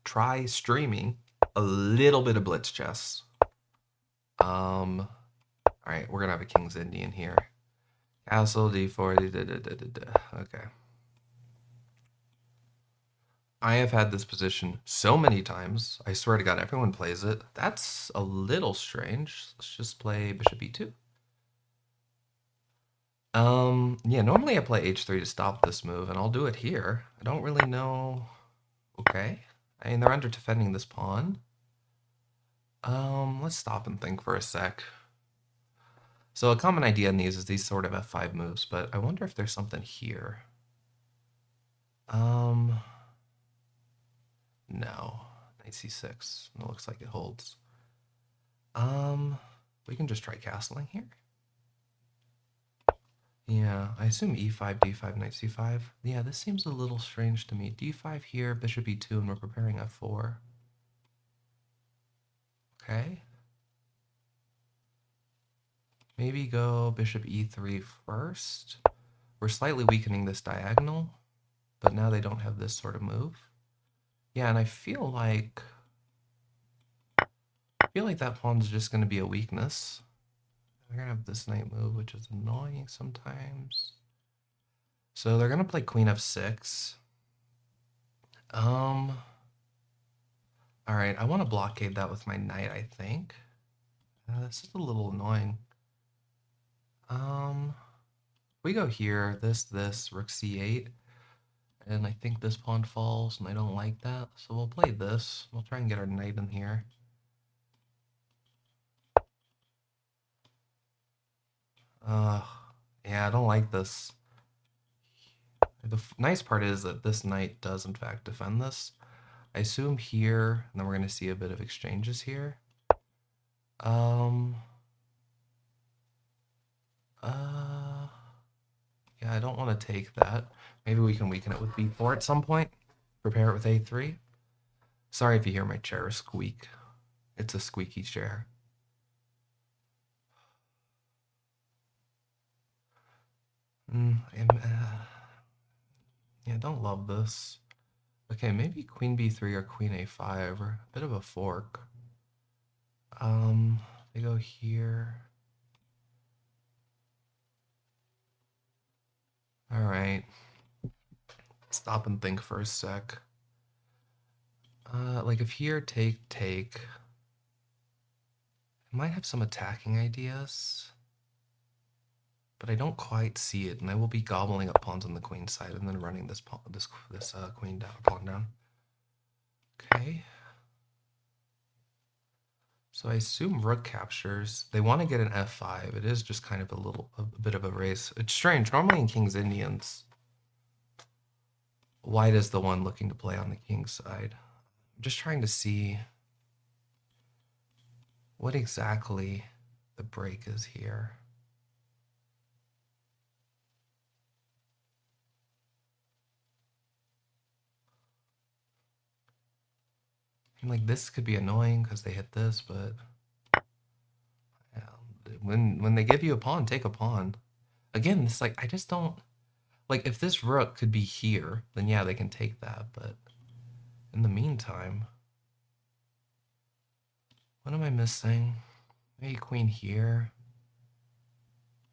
try streaming a little bit of blitz chess. All right, we're gonna have a King's Indian here. Castle D4. Okay. I have had this position so many times. I swear to God, everyone plays it. That's a little strange. Let's just play Bishop E2. Yeah, normally I play H3 to stop this move, and I'll do it here. I don't really know. Okay. I mean, they're under defending this pawn. Let's stop and think for a sec. So a common idea in these is these sort of F5 moves, but I wonder if there's something here. No. Knight C6. It looks like it holds. We can just try castling here. Yeah, I assume E5, D5, Knight C5. Yeah, this seems a little strange to me. D5 here, Bishop E2, and we're preparing F4. Okay. Maybe go Bishop E3 first. We're slightly weakening this diagonal, but now they don't have this sort of move. Yeah, and I feel like that pawn's just going to be a weakness. We're going to have this knight move, which is annoying sometimes. So they're going to play Queen F6. All right, I want to blockade that with my knight, I think. This is a little annoying. We go here, this, Rook C8. And I think this pawn falls, and I don't like that. So we'll play this. We'll try and get our knight in here. Yeah, I don't like this. The nice part is that this knight does, in fact, defend this. I assume here, and then we're going to see a bit of exchanges here. Yeah, I don't want to take that. Maybe we can weaken it with B4 at some point. Prepare it with A3. Sorry if you hear my chair squeak. It's a squeaky chair. Yeah, don't love this. Okay, maybe Queen B3 or Queen A5, or a bit of a fork. They go here. All right. Stop and think for a sec. Like if here, take. I might have some attacking ideas, but I don't quite see it, and I will be gobbling up pawns on the queen side and then running this pawn, this queen down, pawn down. Okay. So I assume rook captures. They want to get an f5. It is just kind of a bit of a race. It's strange. Normally in King's Indians, white is the one looking to play on the king's side. I'm just trying to see what exactly the break is here. And like this could be annoying because they hit this, but when they give you a pawn, take a pawn. Again, it's like I just don't like if this rook could be here, then yeah, they can take that, but in the meantime, what am I missing? Maybe queen here,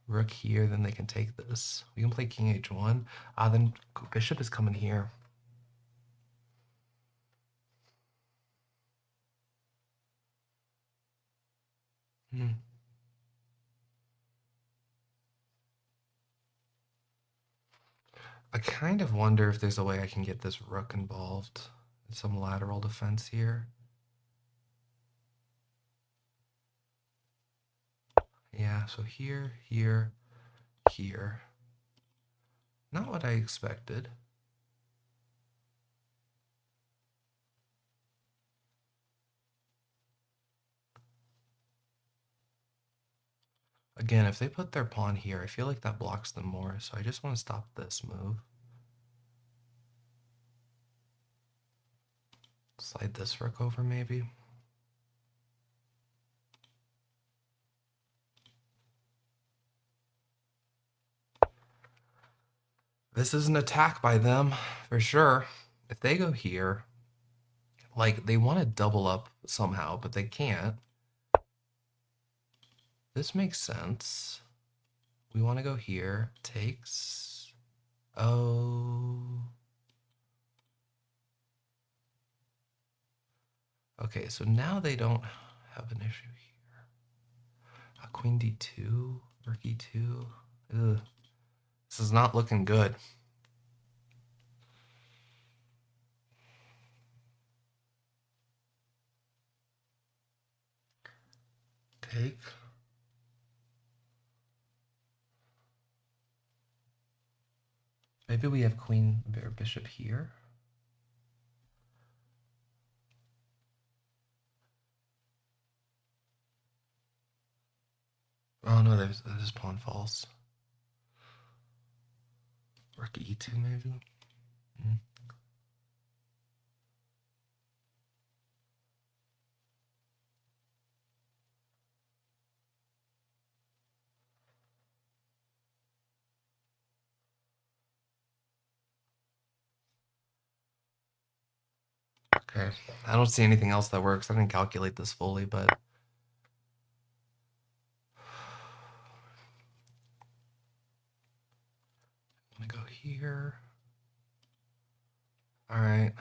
rook here, then they can take this. We can play king h1. Then bishop is coming here. I kind of wonder if there's a way I can get this rook involved in some lateral defense here. Yeah, so here, here, here. Not what I expected. Again, if they put their pawn here, I feel like that blocks them more, so I just want to stop this move. Slide this rook over, maybe. This is an attack by them, for sure. If they go here, Like, they want to double up somehow, but they can't. This makes sense. We want to go here. Takes. Oh. Okay, so now they don't have an issue here. Queen d2, rook e2. Ugh. This is not looking good. Take. Maybe we have queen or bishop here. Oh no, there's pawn falls. Rook e2 maybe. Mm. Okay, I don't see anything else that works. I didn't calculate this fully, but I'm gonna go here. All right.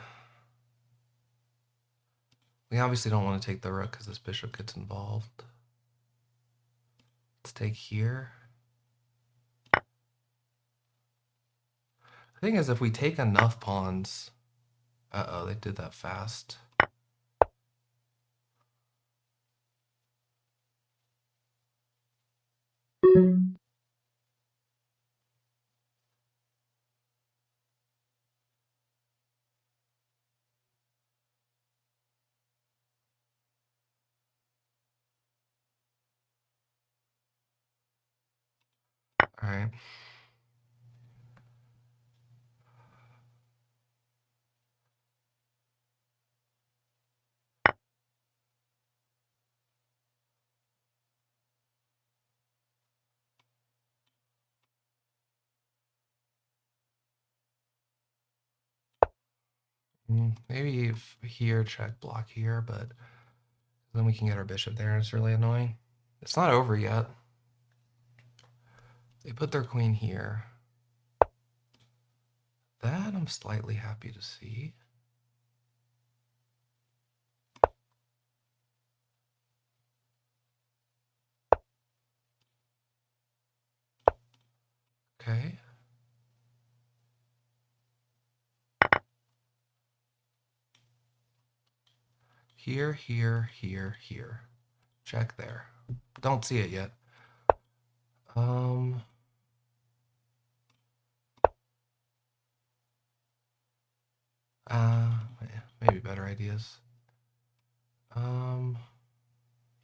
We obviously don't want to take the rook because this bishop gets involved. Let's take here. The thing is, if we take enough pawns... Uh-oh, they did that fast. All right. Maybe here, check, block here, but then we can get our bishop there, and it's really annoying. It's not over yet. They put their queen here. That I'm slightly happy to see. Okay. Here, here, here, here. Check there. Don't see it yet. Maybe better ideas.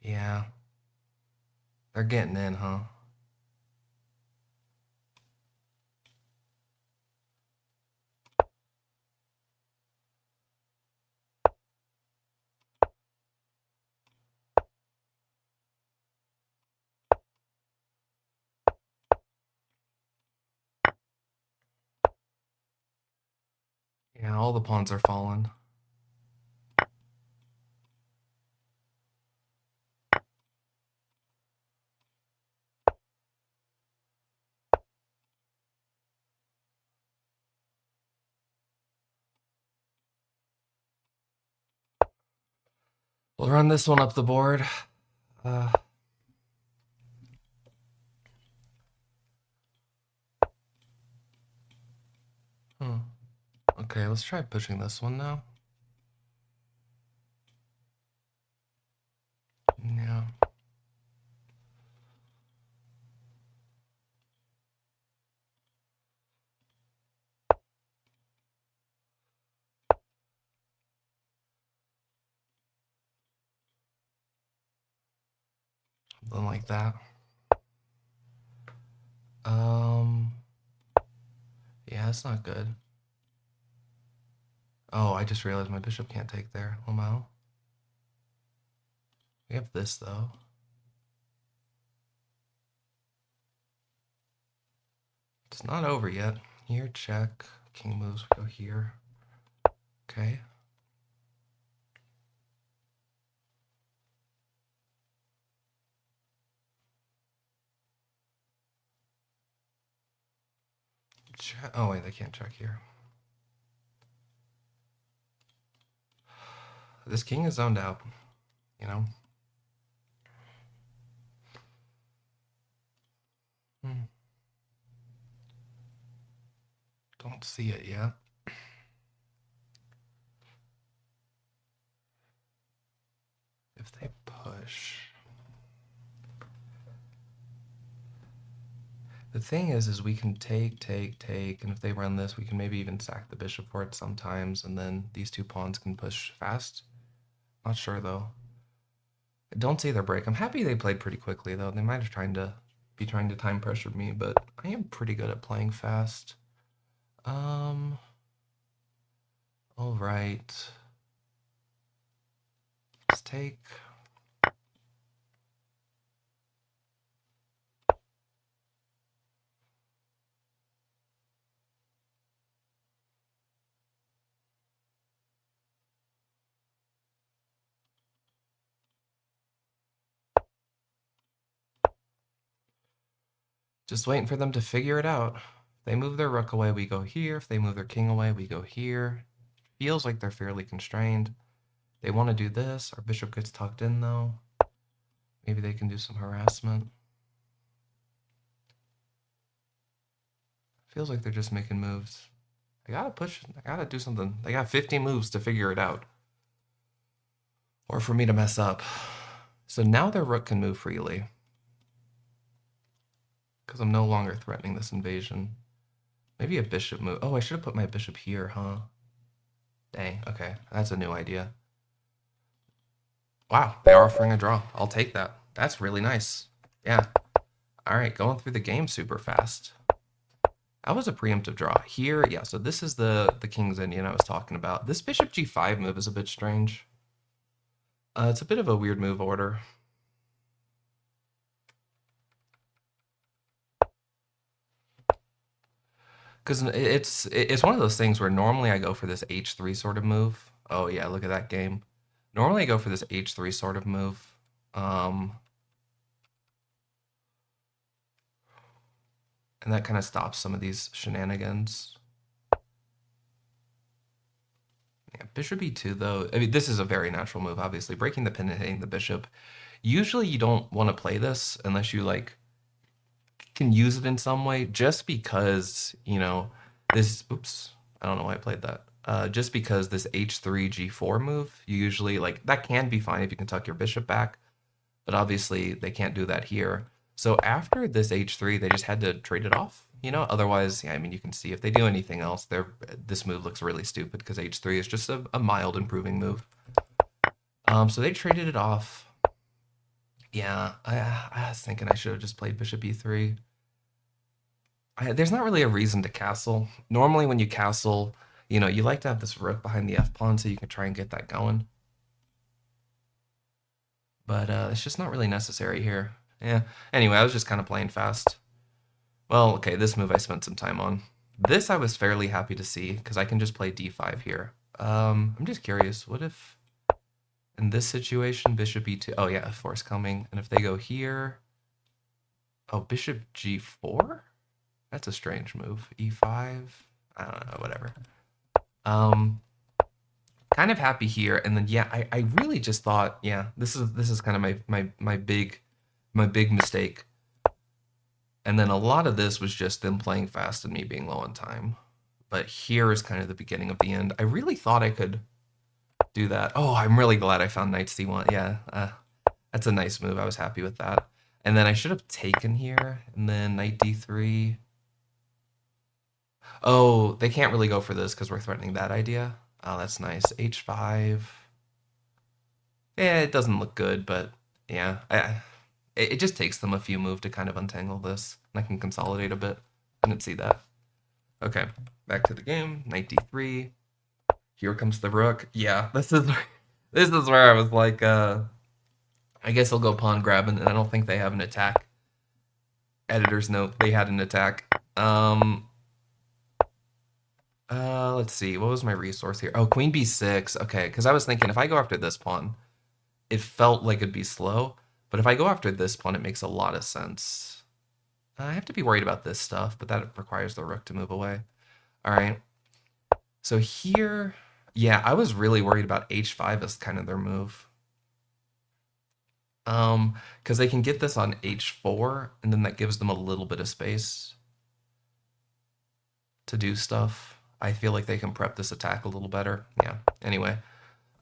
Yeah. They're getting in, huh? Yeah, all the pawns are fallen. We'll run this one up the board. Okay, let's try pushing this one now. Yeah. Something like that. Yeah, it's not good. Oh, I just realized my bishop can't take there. Lamau. We have this, though. It's not over yet. Here, check. King moves, we go here. Okay. Oh, wait, they can't check here. This king is zoned out, you know? Don't see it yet. If they push... The thing is we can take, and if they run this, we can maybe even sack the bishop for it sometimes, and then these two pawns can push fast. Not sure, though. I don't see their break. I'm happy they played pretty quickly, though. They might have be trying to time pressure me, but I am pretty good at playing fast. All right. Let's take... Just waiting for them to figure it out. If they move their rook away, we go here. If they move their king away, we go here. Feels like they're fairly constrained. They want to do this. Our bishop gets tucked in, though. Maybe they can do some harassment. Feels like they're just making moves. I gotta push. I gotta do something. They got 50 moves to figure it out. Or for me to mess up. So now their rook can move freely. Because I'm no longer threatening this invasion. Maybe a bishop move. Oh, I should have put my bishop here, huh? Dang, okay. That's a new idea. Wow, they are offering a draw. I'll take that. That's really nice. Yeah. All right, going through the game super fast. That was a preemptive draw. Here, yeah, so this is the King's Indian I was talking about. This bishop g5 move is a bit strange. It's a bit of a weird move order. Because it's one of those things where normally I go for this h3 sort of move. Oh yeah, look at that game. Normally I go for this h3 sort of move. And that kind of stops some of these shenanigans. Yeah, bishop e2 though. I mean, this is a very natural move, obviously. Breaking the pin and hitting the bishop. Usually you don't want to play this unless you like can use it in some way, just because, you know, this, oops, I don't know why I played that. Just because this h3 g4 move, you usually like, that can be fine if you can tuck your bishop back, but obviously they can't do that here. So after this h3, they just had to trade it off, you know? Otherwise, yeah, I mean, you can see if they do anything else, this move looks really stupid because h3 is just a mild improving move. So they traded it off. Yeah, I was thinking I should have just played bishop e3. There's not really a reason to castle. Normally when you castle, you know, you like to have this rook behind the f-pawn so you can try and get that going. But it's just not really necessary here. Yeah, anyway, I was just kind of playing fast. Well, okay, this move I spent some time on. This I was fairly happy to see, because I can just play d5 here. I'm just curious, what if... In this situation, bishop e2. Oh yeah, f4 coming. And if they go here, oh, bishop g4. That's a strange move. E5. I don't know. Whatever. Kind of happy here. And then yeah, I really just thought, yeah, this is kind of my big mistake. And then a lot of this was just them playing fast and me being low on time. But here is kind of the beginning of the end. I really thought I could do that. Oh, I'm really glad I found knight c1. Yeah, that's a nice move. I was happy with that. And then I should have taken here, and then knight d3. Oh, they can't really go for this because we're threatening that idea. Oh, that's nice. h5. Yeah, it doesn't look good, but yeah. It just takes them a few moves to kind of untangle this. And I can consolidate a bit. I didn't see that. Okay, back to the game. Knight d3. Here comes the rook. Yeah, this is where I was like, I guess I'll go pawn grabbing, and I don't think they have an attack. Editor's note, they had an attack. Let's see, what was my resource here? Oh, queen b6. Okay, because I was thinking if I go after this pawn, it felt like it'd be slow, but if I go after this pawn, it makes a lot of sense. I have to be worried about this stuff, but that requires the rook to move away. All right. So here, yeah, I was really worried about h5 as kind of their move. Because they can get this on h4, and then that gives them a little bit of space to do stuff. I feel like they can prep this attack a little better. Yeah. Anyway,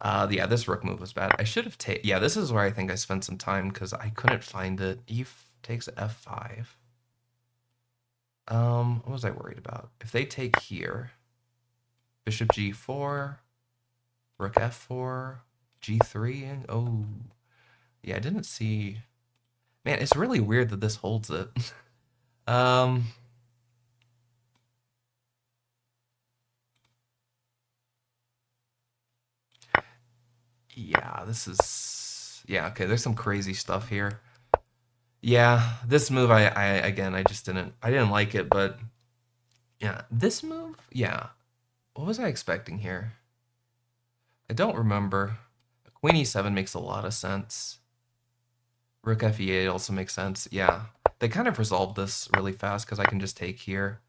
yeah, this rook move was bad. I should have taken. Yeah, this is where I think I spent some time because I couldn't find it. Takes f5. What was I worried about? If they take here, bishop g4, rook f4, g3, and oh, yeah, I didn't see. Man, it's really weird that this holds it. um, yeah, this is yeah, okay, there's some crazy stuff here. Yeah, this move again, I didn't like it, but yeah, this move, yeah. What was I expecting here? I don't remember. Queen e7 makes a lot of sense. Rook f8 also makes sense. Yeah, they kind of resolved this really fast because I can just take here.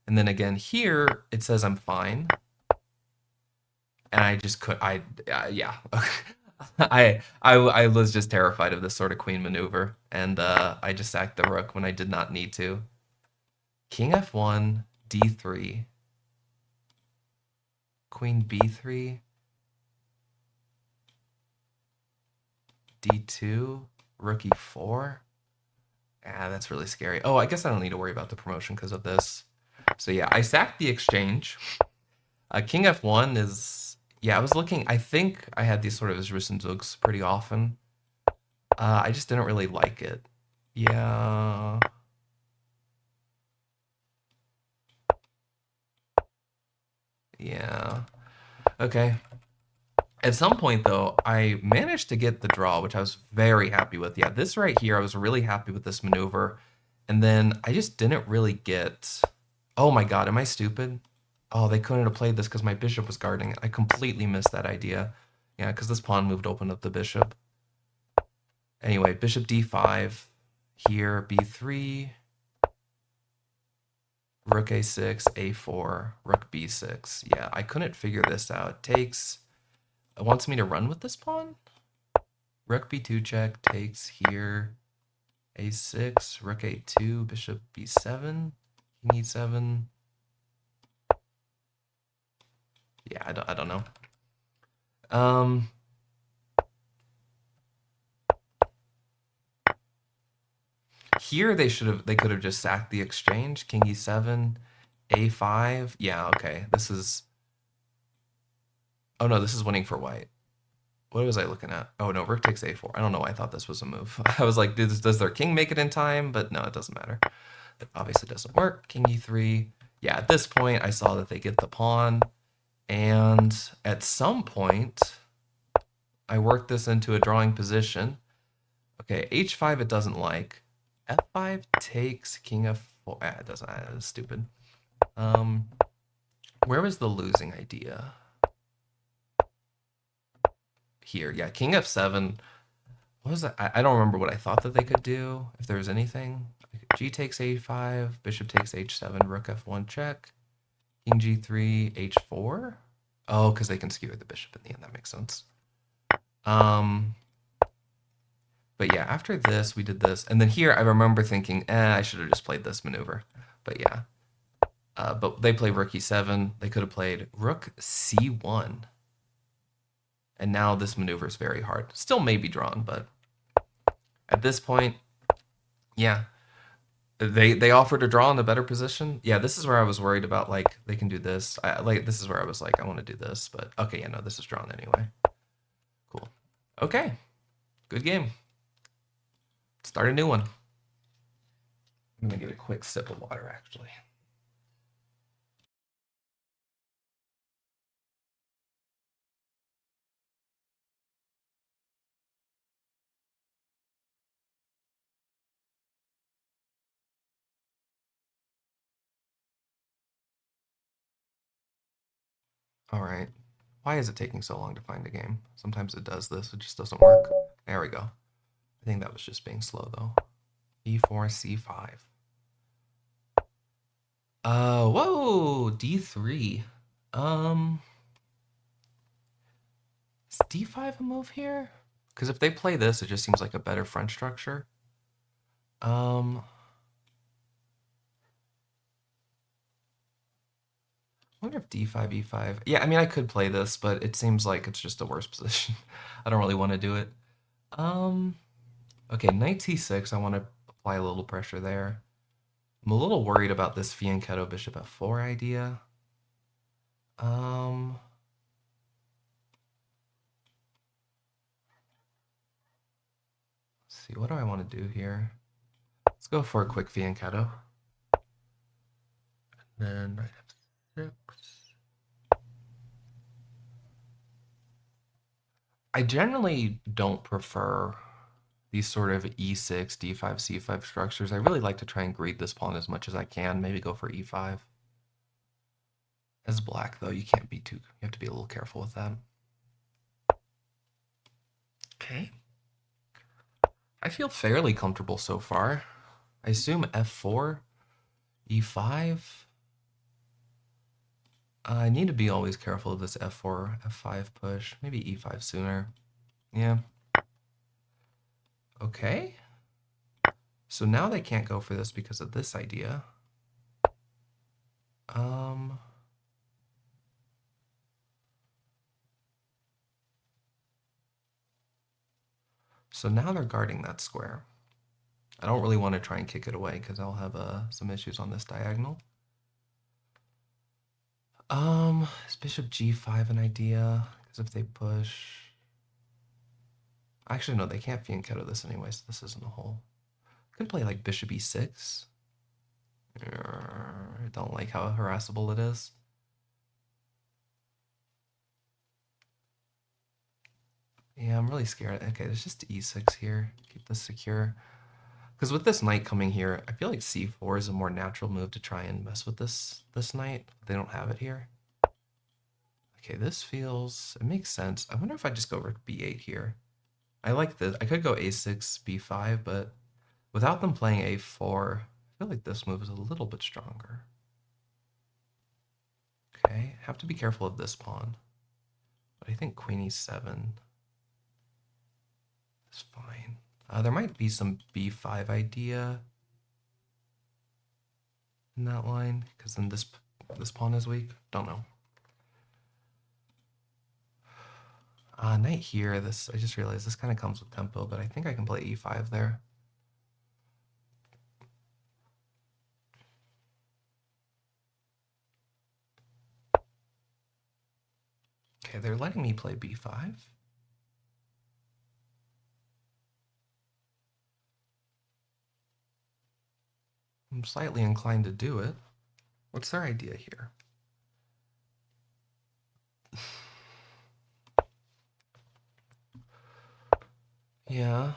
And then again here, it says I'm fine. And I just could, yeah. I was just terrified of this sort of queen maneuver. And I just sacked the rook when I did not need to. King f1, d3. Queen b3. d2. Rook e4. Ah, that's really scary. Oh, I guess I don't need to worry about the promotion because of this. So yeah, I sacked the exchange. King f1 is... Yeah, I was looking... I think I had these sort of Zrusenzugs pretty often. I just didn't really like it. Yeah... Yeah. Okay. At some point, though, I managed to get the draw, which I was very happy with. Yeah, this right here, I was really happy with this maneuver. And then I just didn't really get... Oh my god, am I stupid? Oh, they couldn't have played this because my bishop was guarding it. I completely missed that idea. Yeah, because this pawn moved open up the bishop. Anyway, bishop d5. Here, b3. Rook a6, a4, rook b6. Yeah, I couldn't figure this out. Takes... It wants me to run with this pawn? Rook b2 check, takes here. a6, rook a2, bishop b7, king e7. Yeah, I don't know. Here they could have just sacked the exchange. King e7, a5. Yeah, okay. This is... Oh no, this is winning for white. What was I looking at? Oh no, rook takes a4. I don't know why I thought this was a move. I was like, does their king make it in time? But no, it doesn't matter. It obviously doesn't work. King e3. Yeah, at this point, I saw that they get the pawn. And at some point, I worked this into a drawing position. Okay, h5 it doesn't like. f5 takes king f4. It doesn't. It's stupid. Where was the losing idea? Here, yeah, king f7. What was that? I don't remember what I thought that they could do, if there was anything. G takes a5, bishop takes h7, rook f1 check, king g3, h4. Oh, because they can skewer the bishop in the end. That makes sense. But yeah, after this, we did this. And then here, I remember thinking, I should have just played this maneuver. But yeah. But they play rook e7. They could have played rook c1. And now this maneuver is very hard. Still may be drawn, but at this point, yeah. They offered a draw in a better position. Yeah, this is where I was worried about, like, they can do this. This is where I was like, I want to do this. But okay, yeah, no, this is drawn anyway. Cool. Okay. Good game. Start a new one. I'm going to get a quick sip of water, actually. All right. Why is it taking so long to find a game? Sometimes it does this. It just doesn't work. There we go. I think that was just being slow, though. E4, C5. Whoa, D3. Um, is D5 a move here? Because if they play this, it just seems like a better front structure. I wonder if D5, E5. Yeah, I mean, I could play this, but it seems like it's just a worse position. I don't really want to do it. Um, okay, knight C6. I want to apply a little pressure there. I'm a little worried about this fianchetto bishop F4 idea. Um, let's see, what do I want to do here? Let's go for a quick fianchetto. Then knight F6. I generally don't prefer these sort of E6, D5, C5 structures. I really like to try and greed this pawn as much as I can. Maybe go for E5. As black, though, you can't be too. You have to be a little careful with that. Okay. I feel fairly comfortable so far. I assume F4, E5. I need to be always careful of this F4, F5 push. Maybe E5 sooner. Yeah. Okay. So now they can't go for this because of this idea. So now they're guarding that square. I don't really want to try and kick it away because I'll have some issues on this diagonal. Is bishop g5 an idea? Because if they push... Actually, no, they can't fianchetto this anyway, so this isn't a hole. Could play like bishop e6. I don't like how harassable it is. Yeah, I'm really scared. Okay, there's just e6 here. Keep this secure. Because with this knight coming here, I feel like c4 is a more natural move to try and mess with this knight. They don't have it here. Okay, this feels... It makes sense. I wonder if I just go rook b8 here. I like this. I could go a6, b5, but without them playing a4, I feel like this move is a little bit stronger. Okay, have to be careful of this pawn. But I think queen e7 is fine. There might be some b5 idea in that line, because then this pawn is weak. Don't know. Knight here. This I just realized this kind of comes with tempo, but I think I can play e5 there. Okay, they're letting me play b5. I'm slightly inclined to do it. What's their idea here? Yeah.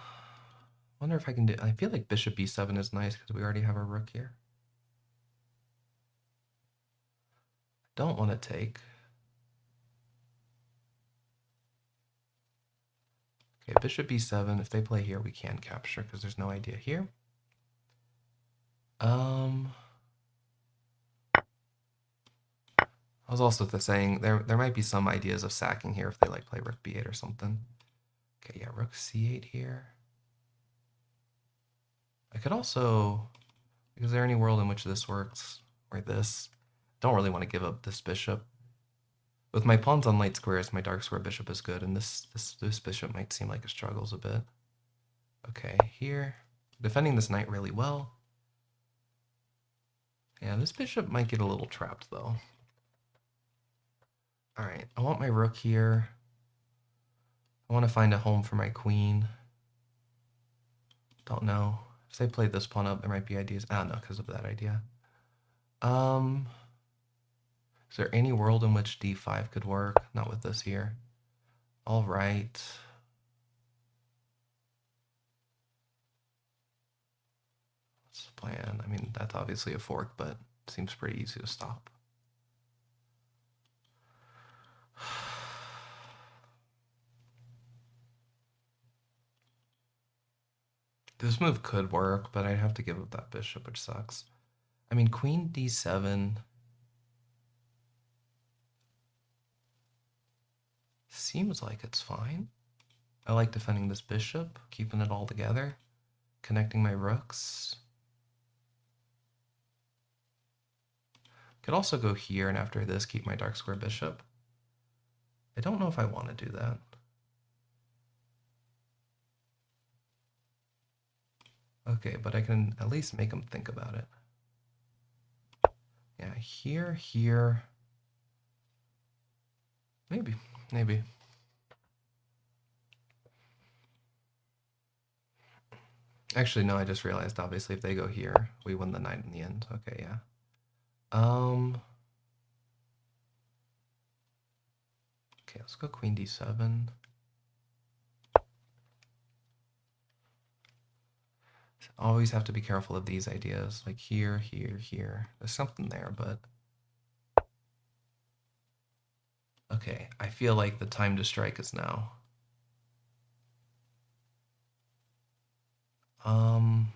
Wonder if I can do... I feel like bishop b7 is nice because we already have a rook here. Don't want to take. Okay, bishop b7. If they play here, we can capture because there's no idea here. I was also saying there might be some ideas of sacking here if they like play rook b8 or something. Okay, yeah, rook c8 here. I could also... Is there any world in which this works? Or this? Don't really want to give up this bishop. With my pawns on light squares, my dark square bishop is good, and this bishop might seem like it struggles a bit. Okay, here. Defending this knight really well. Yeah, this bishop might get a little trapped, though. Alright, I want my rook here. I want to find a home for my queen. Don't know. If they played this pawn up, there might be ideas. Ah, no, because of that idea. Is there any world in which d5 could work? Not with this here. All right. What's the plan? I mean, that's obviously a fork, but it seems pretty easy to stop. This move could work, but I'd have to give up that bishop, which sucks. I mean, queen d7 seems like it's fine. I like defending this bishop, keeping it all together, connecting my rooks. Could also go here, and after this, keep my dark square bishop. I don't know if I want to do that. Okay, but I can at least make them think about it. Yeah, here, here. Maybe, maybe. Actually, no, I just realized, obviously, if they go here, we win the knight in the end. Okay, yeah. Okay, let's go queen d7. Always have to be careful of these ideas, like here, here, here. There's something there, but... Okay, I feel like the time to strike is now. I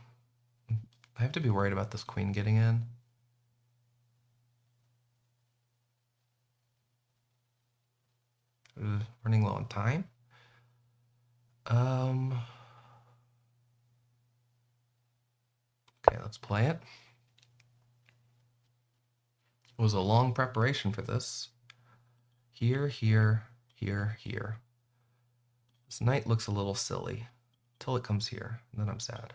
have to be worried about this queen getting in. Running low on time. Okay, let's play it. It was a long preparation for this. Here, here, here, here. This knight looks a little silly until it comes here, and then I'm sad.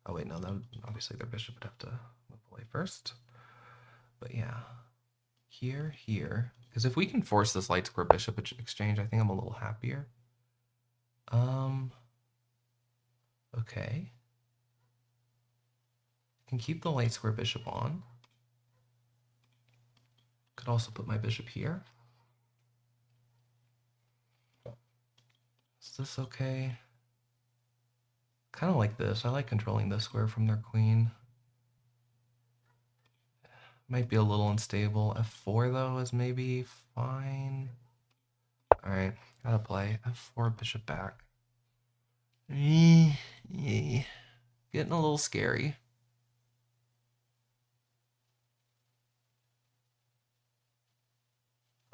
Oh wait, no, then obviously their bishop would have to move away first. But yeah, here, here. Because if we can force this light square bishop exchange, I think I'm a little happier. Okay. I can keep the light square bishop on. Could also put my bishop here. Is this okay? Kind of like this. I like controlling this square from their queen. Might be a little unstable. F4 though is maybe fine. Alright, gotta play. F4, bishop back. Getting a little scary.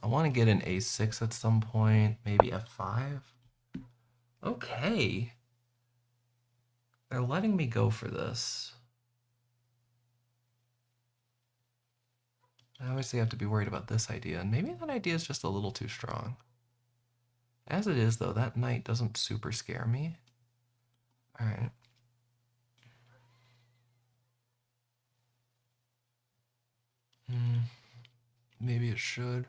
I want to get an a6 at some point, maybe f5. Okay. They're letting me go for this. I obviously have to be worried about this idea, and maybe that idea is just a little too strong. As it is, though, that knight doesn't super scare me. Alright. Maybe it should.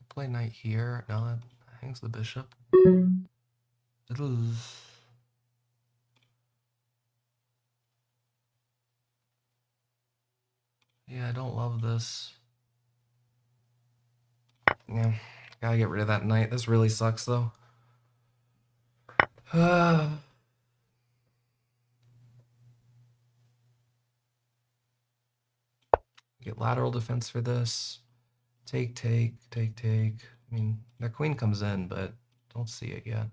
Play knight here. No, that hangs the bishop. Yeah, I don't love this. Yeah, gotta get rid of that knight. This really sucks, though. Get lateral defense for this. Take, take, take, take. I mean, their queen comes in, but don't see it yet.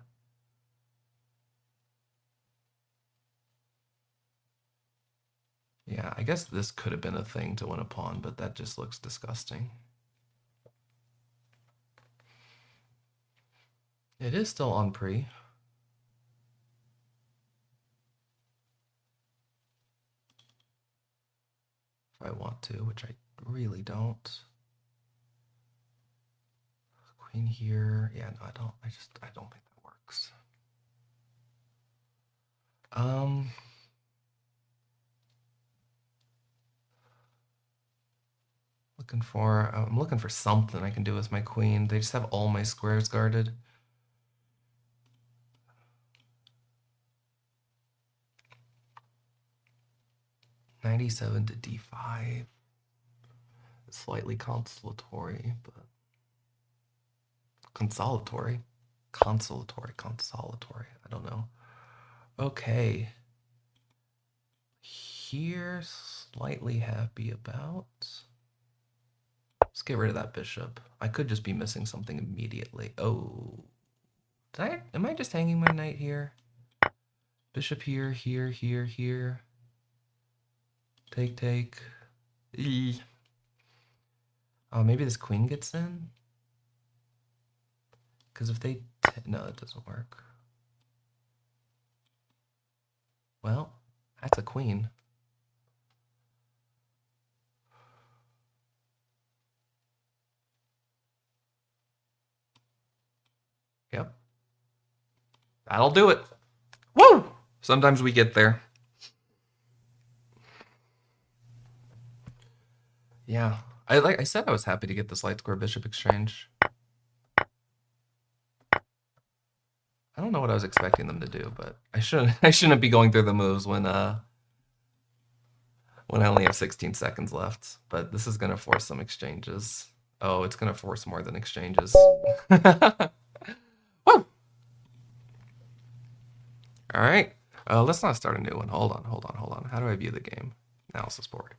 Yeah, I guess this could have been a thing to win a pawn, but that just looks disgusting. It is still on pre. If I want to, which I really don't. Queen here. Yeah, no, I don't. I don't think that works. I'm looking for something I can do with my queen. They just have all my squares guarded. Knight e7 to d5. It's slightly consolatory, but consolatory. I don't know. Okay. Here, slightly happy about. Let's get rid of that bishop. I could just be missing something immediately. Oh. Am I just hanging my knight here? Bishop here, here, here, here. Take, take. Eee. Oh, maybe this queen gets in? Because if they... No, that doesn't work. Well, that's a queen. Yep. That'll do it. Woo! Sometimes we get there. Yeah. Like I said, I was happy to get this light square bishop exchange. I don't know what I was expecting them to do, but I shouldn't be going through the moves when I only have 16 seconds left. But this is gonna force some exchanges. Oh, it's gonna force more than exchanges. Woo! All right. Let's not start a new one. Hold on. How do I view the game? Analysis board.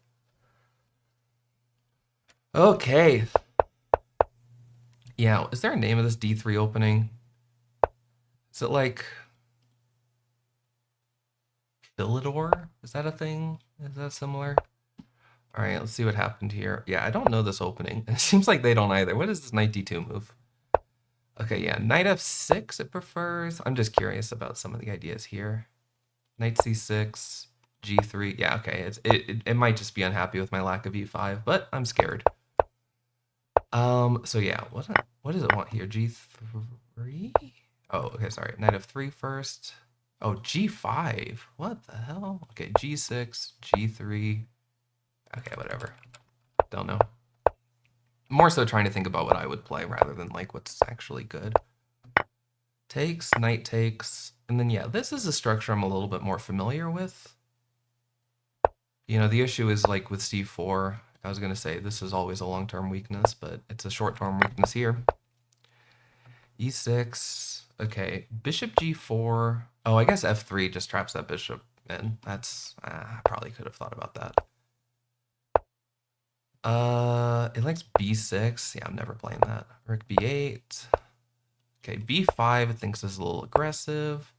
Okay. Yeah, is there a name of this D3 opening? Is it like Philidor? Is that a thing? Is that similar? All right, let's see what happened here. Yeah, I don't know this opening. It seems like they don't either. What is this knight D2 move? Okay, yeah, knight F6 it prefers. I'm just curious about some of the ideas here. Knight C6, G3. Yeah, okay, it might just be unhappy with my lack of E5, but I'm scared. So yeah, what does it want here? G3? Oh, okay, sorry. Knight F3 first. Oh, G5. What the hell? Okay, G6, G3. Okay, whatever. Don't know. More so trying to think about what I would play rather than like what's actually good. Takes, knight takes, and then yeah, this is a structure I'm a little bit more familiar with. You know, the issue is like with C4, I was gonna say this is always a long-term weakness, but it's a short-term weakness here. E6, okay, bishop G4. Oh, I guess F3 just traps that bishop in. That's, I probably could have thought about that. It likes B6. Yeah, I'm never playing that. Rook B8. Okay, B5 it thinks is a little aggressive.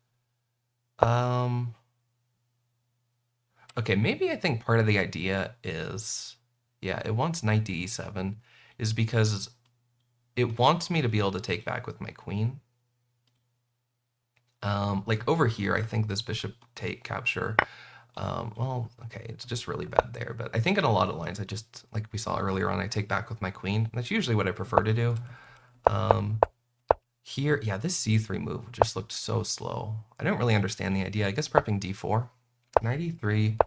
Okay, maybe I think part of the idea is, yeah, it wants knight to E7 is because it wants me to be able to take back with my queen. Like over here, I think this bishop take capture. Well, okay, it's just really bad there. But I think in a lot of lines, I just, like we saw earlier on, I take back with my queen. That's usually what I prefer to do. Here, yeah, this C3 move just looked so slow. I don't really understand the idea. I guess prepping D4. Knight E3,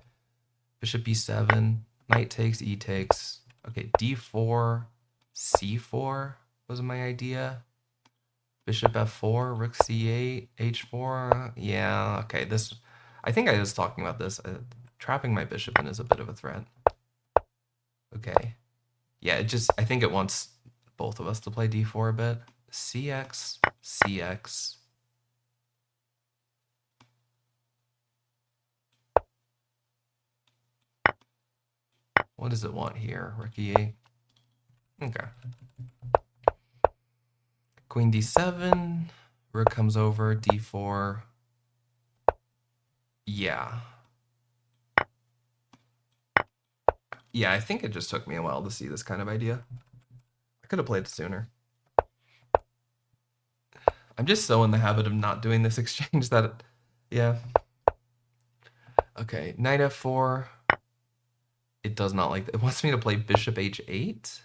bishop B7, knight takes, E takes. Okay, D4, C4 was my idea. Bishop F4, rook C8, H4. Yeah, okay, this, I think I was talking about this. Trapping my bishop in is a bit of a threat. Okay. Yeah, it just, I think it wants both of us to play D4 a bit. CX, CX. What does it want here? Rook E8. Okay. Queen D7. Rook comes over. D4. Yeah. Yeah, I think it just took me a while to see this kind of idea. I could have played it sooner. I'm just so in the habit of not doing this exchange that, yeah. Okay, knight F4. It does not like that. It wants me to play bishop H8.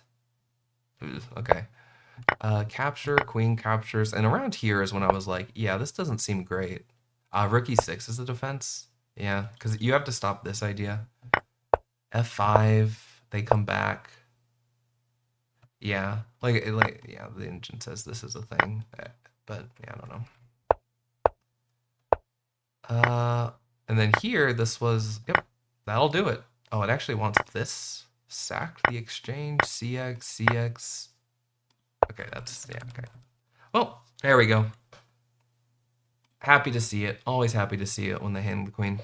Okay. Capture, queen captures, and around here is when I was like, yeah, this doesn't seem great. Rook E6 is the defense. Yeah, because you have to stop this idea. F5, they come back. Yeah, yeah, the engine says this is a thing, but yeah, I don't know. And then here, this was, yep, that'll do it. Oh, it actually wants this. Sack the exchange, CX, CX. Okay, that's, yeah, okay. Well, there we go. Happy to see it. Always happy to see it when they hand the queen.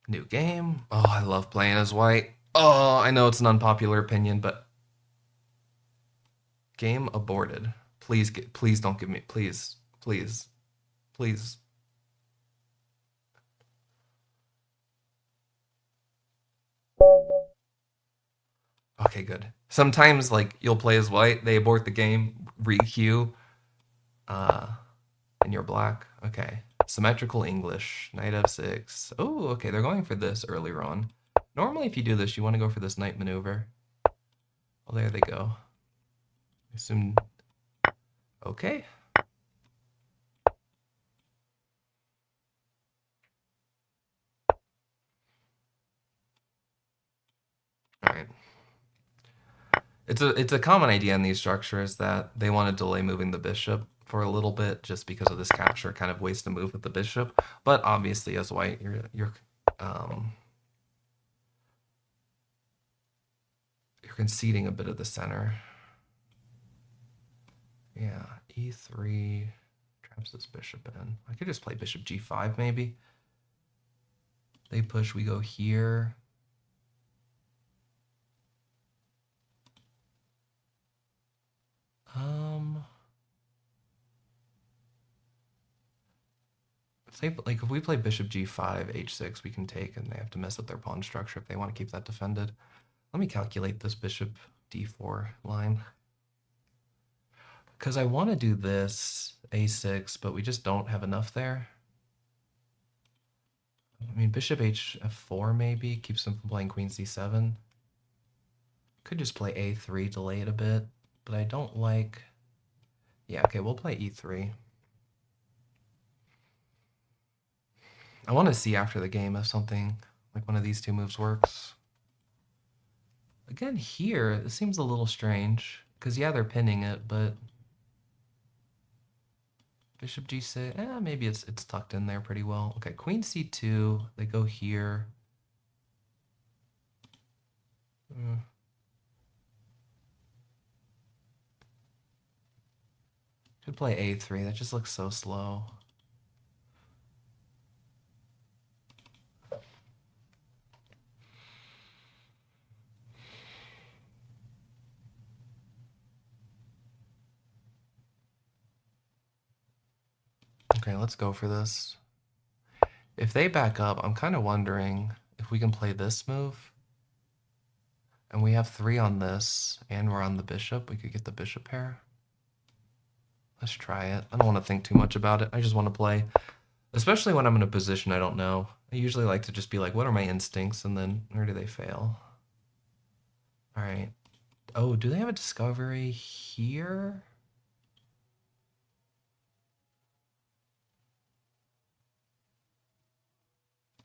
New game. Oh, I love playing as white. Oh, I know it's an unpopular opinion, but game aborted. Please don't give me, please, please, please. Okay, good. Sometimes, like, you'll play as white, they abort the game, re-queue, and you're black. Okay. Symmetrical English, knight f6. Oh, okay, they're going for this earlier on. Normally, if you do this, you want to go for this knight maneuver. Well, there they go. I assume... Okay. All right. It's a common idea in these structures that they want to delay moving the bishop for a little bit just because of this capture kind of waste a move with the bishop. But obviously, as white, you're conceding a bit of the center. Yeah, e3 traps this bishop in. I could just play bishop g5 maybe. They push, we go here. If we play bishop g5, h6, we can take, and they have to mess up their pawn structure if they want to keep that defended. Let me calculate this bishop d4 line. Because I want to do this a6, but we just don't have enough there. I mean, bishop f4 maybe keeps them from playing queen c7. Could just play a3, delay it a bit, but I don't like... Yeah, okay, we'll play e3. I want to see after the game if something like one of these two moves works. Again, here, it seems a little strange, because yeah, they're pinning it, but bishop g6, maybe it's tucked in there pretty well. Okay, queen c2, they go here. Could play a3, that just looks so slow. Okay, let's go for this. If they back up, I'm kind of wondering if we can play this move. And we have 3 on this, and we're on the bishop. We could get the bishop pair. Let's try it. I don't want to think too much about it. I just want to play. Especially when I'm in a position I don't know. I usually like to just be like, what are my instincts? And then where do they fail? All right. Oh, do they have a discovery here?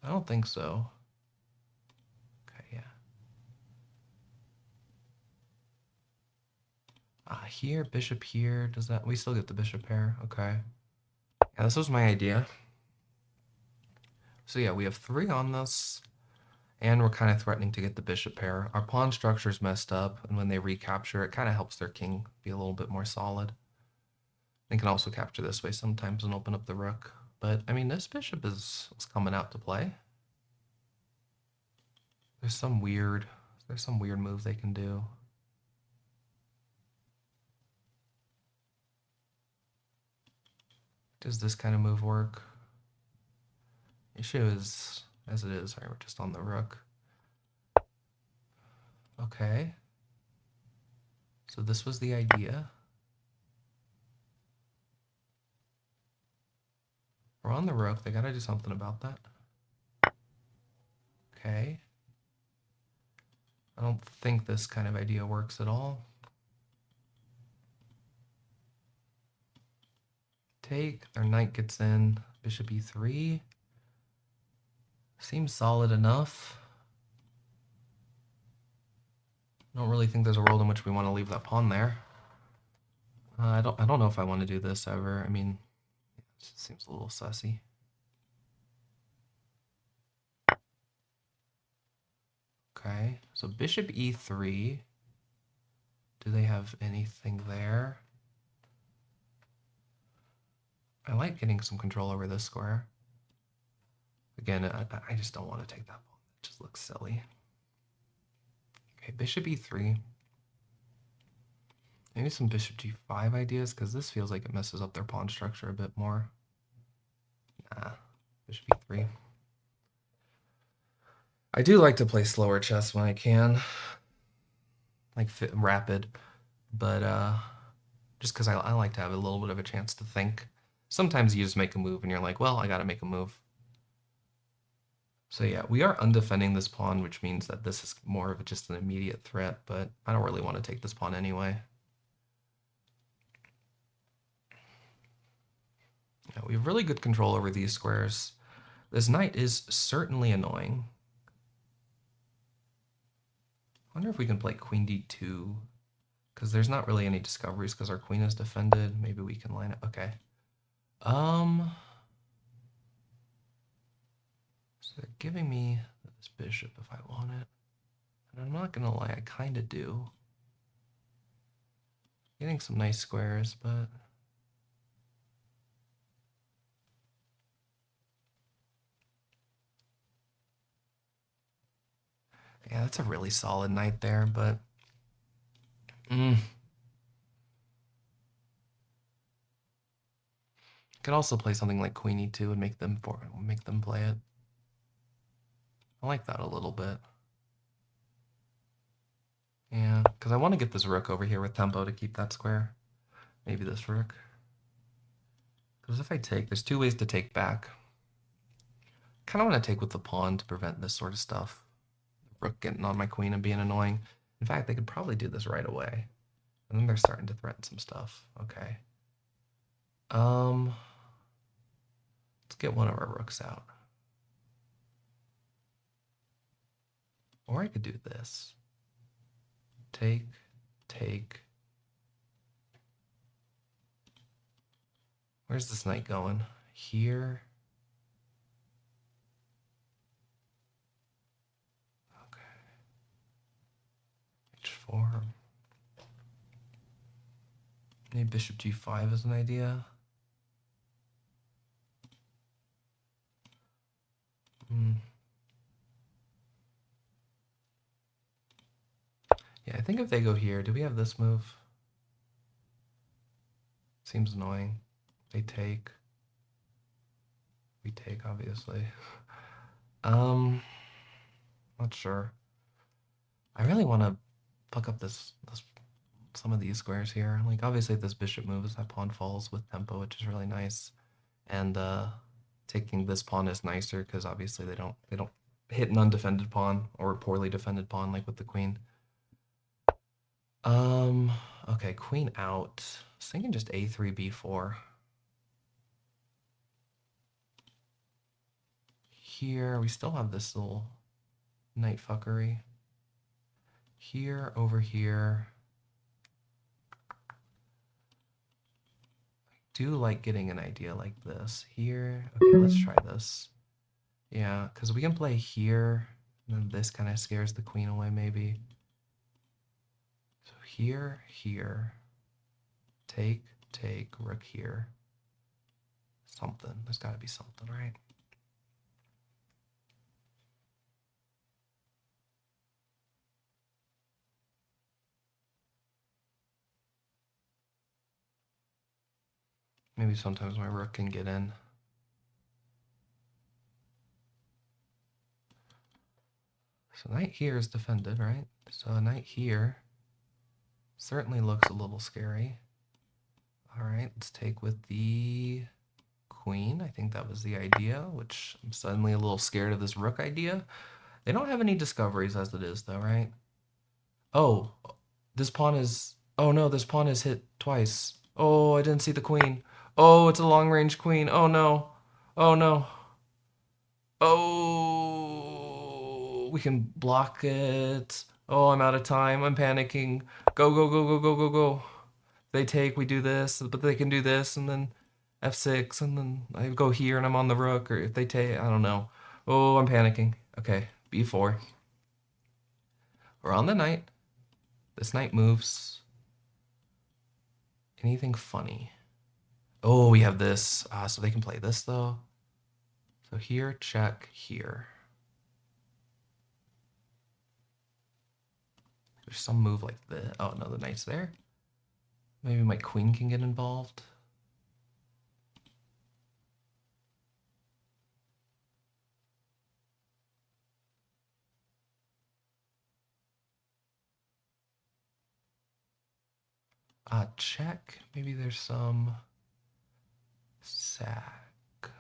I don't think so. Okay, yeah. Here, bishop here. Does that... We still get the bishop pair. Okay. Yeah, this was my idea. So yeah, we have 3 on this, and we're kind of threatening to get the bishop pair. Our pawn structure's messed up, and when they recapture, it kind of helps their king be a little bit more solid. They can also capture this way sometimes and open up the rook. But, I mean, this bishop is coming out to play. There's some weird move they can do. Does this kind of move work? Issue is, as it is, right, we're just on the rook. Okay. So this was the idea. We're on the rook. They gotta do something about that. Okay. I don't think this kind of idea works at all. Take, their knight gets in, bishop e3. Seems solid enough. I don't really think there's a world in which we want to leave that pawn there. I don't know if I want to do this ever. I mean, it just seems a little sussy. Okay, so bishop e3. Do they have anything there? I like getting some control over this square. Again, I just don't want to take that pawn. It just looks silly. Okay, bishop e3. Maybe some bishop g5 ideas, because this feels like it messes up their pawn structure a bit more. Nah, bishop e3. I do like to play slower chess when I can. like rapid, but just because I like to have a little bit of a chance to think. Sometimes you just make a move and you're like, well, I gotta make a move. So yeah, we are undefending this pawn, which means that this is more of just an immediate threat, but I don't really want to take this pawn anyway. Yeah, we have really good control over these squares. This knight is certainly annoying. I wonder if we can play queen d2, because there's not really any discoveries because our queen is defended. Maybe we can line it. Okay. So they're giving me this bishop if I want it. And I'm not gonna lie, I kind of do. Getting some nice squares, but yeah, that's a really solid knight there, but could also play something like queen e2 and make them play it. I like that a little bit. Yeah, because I want to get this rook over here with tempo to keep that square. Maybe this rook. Because if I take, there's two ways to take back. Kind of want to take with the pawn to prevent this sort of stuff. Rook getting on my queen and being annoying. In fact, they could probably do this right away. And then they're starting to threaten some stuff. Okay. Let's get one of our rooks out. Or I could do this. Take, take. Where's this knight going? Here. Okay. H4. Maybe bishop g5 is an idea. Yeah, I think if they go here, do we have this move? Seems annoying. They take. We take, obviously. Not sure. I really want to fuck up some of these squares here. Like, obviously, if this bishop moves, that pawn falls with tempo, which is really nice. And taking this pawn is nicer because obviously they don't hit an undefended pawn or a poorly defended pawn like with the queen. Okay, queen out. I was thinking just a3, b4. Here, we still have this little knight fuckery. Here, over here. I do like getting an idea like this. Here, okay, let's try this. Yeah, because we can play here, and then this kind of scares the queen away, maybe. So here, here. Take, take, rook here. Something. There's got to be something, right? Maybe sometimes my rook can get in. So knight here is defended, right? So a knight here certainly looks a little scary. All right, let's take with the queen. I think that was the idea, which I'm suddenly a little scared of this rook idea. They don't have any discoveries as it is, though, right? Oh, this pawn is... Oh, no, this pawn is hit twice. Oh, I didn't see the queen. Oh, it's a long-range queen. Oh, no. Oh, no. Oh, we can block it. Oh, I'm out of time. I'm panicking. Go, go, go, go, go, go, go. They take, we do this, but they can do this, and then f6, and then I go here and I'm on the rook, or if they take, I don't know. Oh, I'm panicking. Okay, b4. We're on the knight. This knight moves. Anything funny? Oh, we have this. So they can play this, though. So here, check, here. There's some move like this. Oh, no, the knight's there. Maybe my queen can get involved. Check. Maybe there's some sack. Like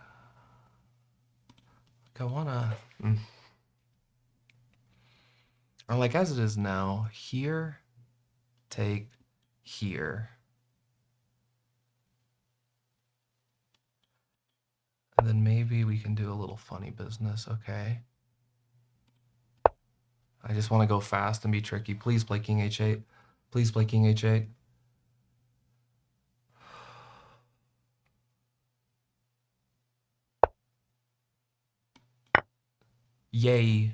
I wanna... Or like as it is now, here, take here. And then maybe we can do a little funny business, okay? I just want to go fast and be tricky. Please play king h8. Please play king h8. Yay.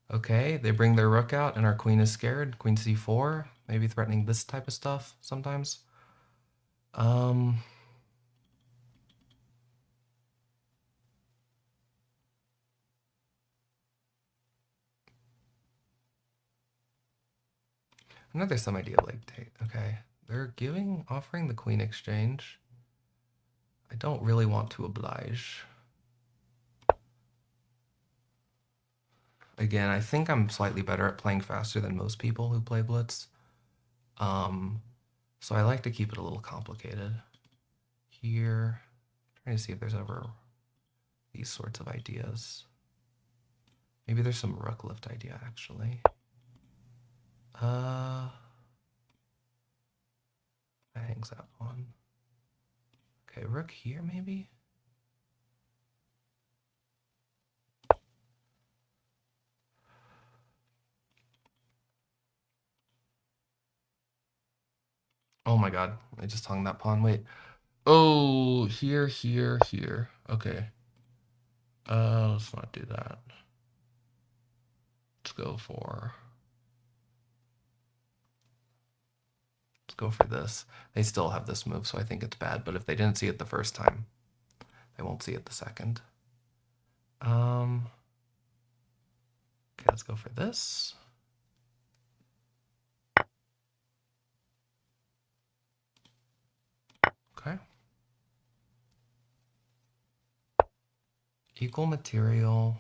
Okay, they bring their rook out and our queen is scared. Queen c4, maybe threatening this type of stuff sometimes. I know there's some idea like, okay, they're offering the queen exchange. I don't really want to oblige. Again, I think I'm slightly better at playing faster than most people who play Blitz. So I like to keep it a little complicated. Here, trying to see if there's ever these sorts of ideas. Maybe there's some rook lift idea, actually. That hangs that on. Okay, rook here, maybe? Oh my god, I just hung that pawn. Wait. Oh, here, here, here. Okay. Let's not do that. Let's go for this. They still have this move, so I think it's bad, but if they didn't see it the first time, they won't see it the second. Okay, let's go for this. Okay. Equal material.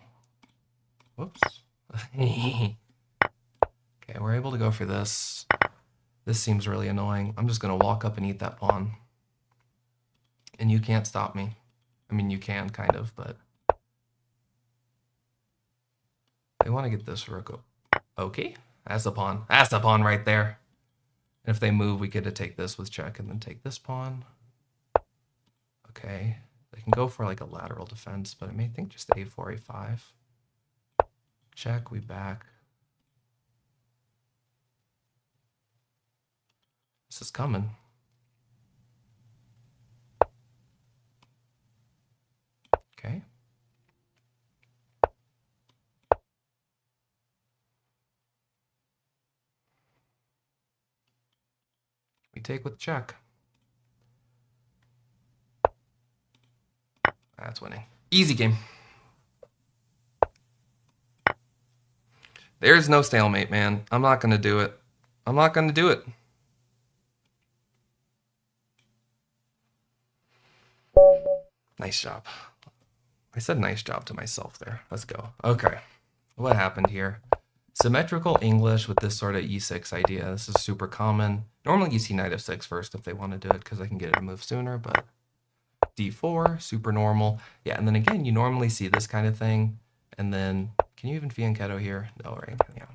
Whoops. Okay, we're able to go for this. This seems really annoying. I'm just going to walk up and eat that pawn. And you can't stop me. I mean, you can, kind of, but... They want to get this rook up. Okay, that's a pawn. That's a pawn right there. And if they move, we get to take this with check and then take this pawn. Okay, they can go for like a lateral defense, but I may think just a4, a5. Check, we back. This is coming. Okay. We take with check. That's winning. Easy game. There's no stalemate, man. I'm not going to do it. I'm not going to do it. Nice job. I said nice job to myself there. Let's go. Okay. What happened here? Symmetrical English with this sort of e6 idea. This is super common. Normally you see knight f6 first if they want to do it because they can get it to move sooner, but d4, super normal. Yeah, and then again, you normally see this kind of thing. And then, can you even fianchetto here? No, right? Yeah.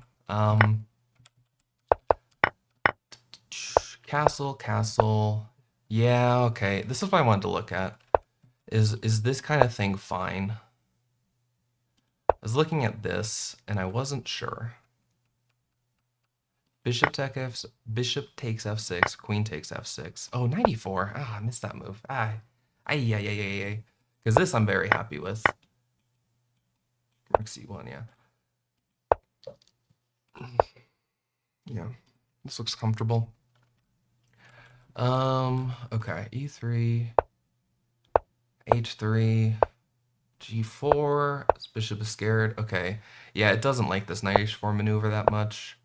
Castle, castle. Yeah, okay. This is what I wanted to look at. Is this kind of thing fine? I was looking at this, and I wasn't sure. Bishop takes f6, queen takes f6. Oh, 94. Ah, I missed that move. Because this I'm very happy with. Rook c1, yeah. Yeah, this looks comfortable. Okay, e3, h3, g4. This bishop is scared. Okay, yeah, it doesn't like this knight h4 maneuver that much.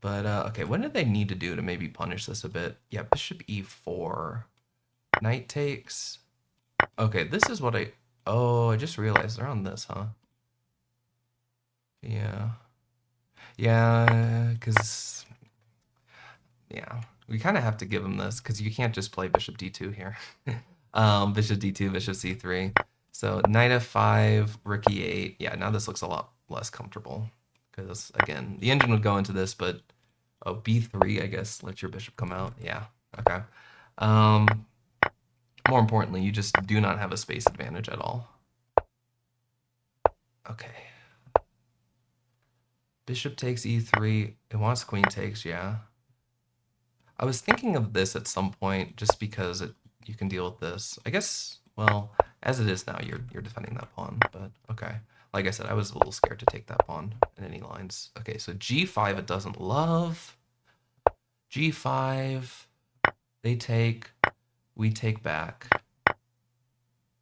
But, okay, what did they need to do to maybe punish this a bit? Yeah, bishop e4. Knight takes. Okay, this is what I... Oh, I just realized they're on this, huh? Yeah. Yeah, because, yeah, we kind of have to give him this because you can't just play bishop d2 here. Bishop d2, bishop c3. So knight f5, rook e8. Yeah, now this looks a lot less comfortable because, again, the engine would go into this, but oh, b3, I guess, let your bishop come out. Yeah, okay. More importantly, you just do not have a space advantage at all. Okay. Bishop takes e3. It wants queen takes, yeah. I was thinking of this at some point just because you can deal with this. I guess, well, as it is now, you're defending that pawn, but okay. Like I said, I was a little scared to take that pawn in any lines. Okay, so g5 it doesn't love. g5, they take, we take back.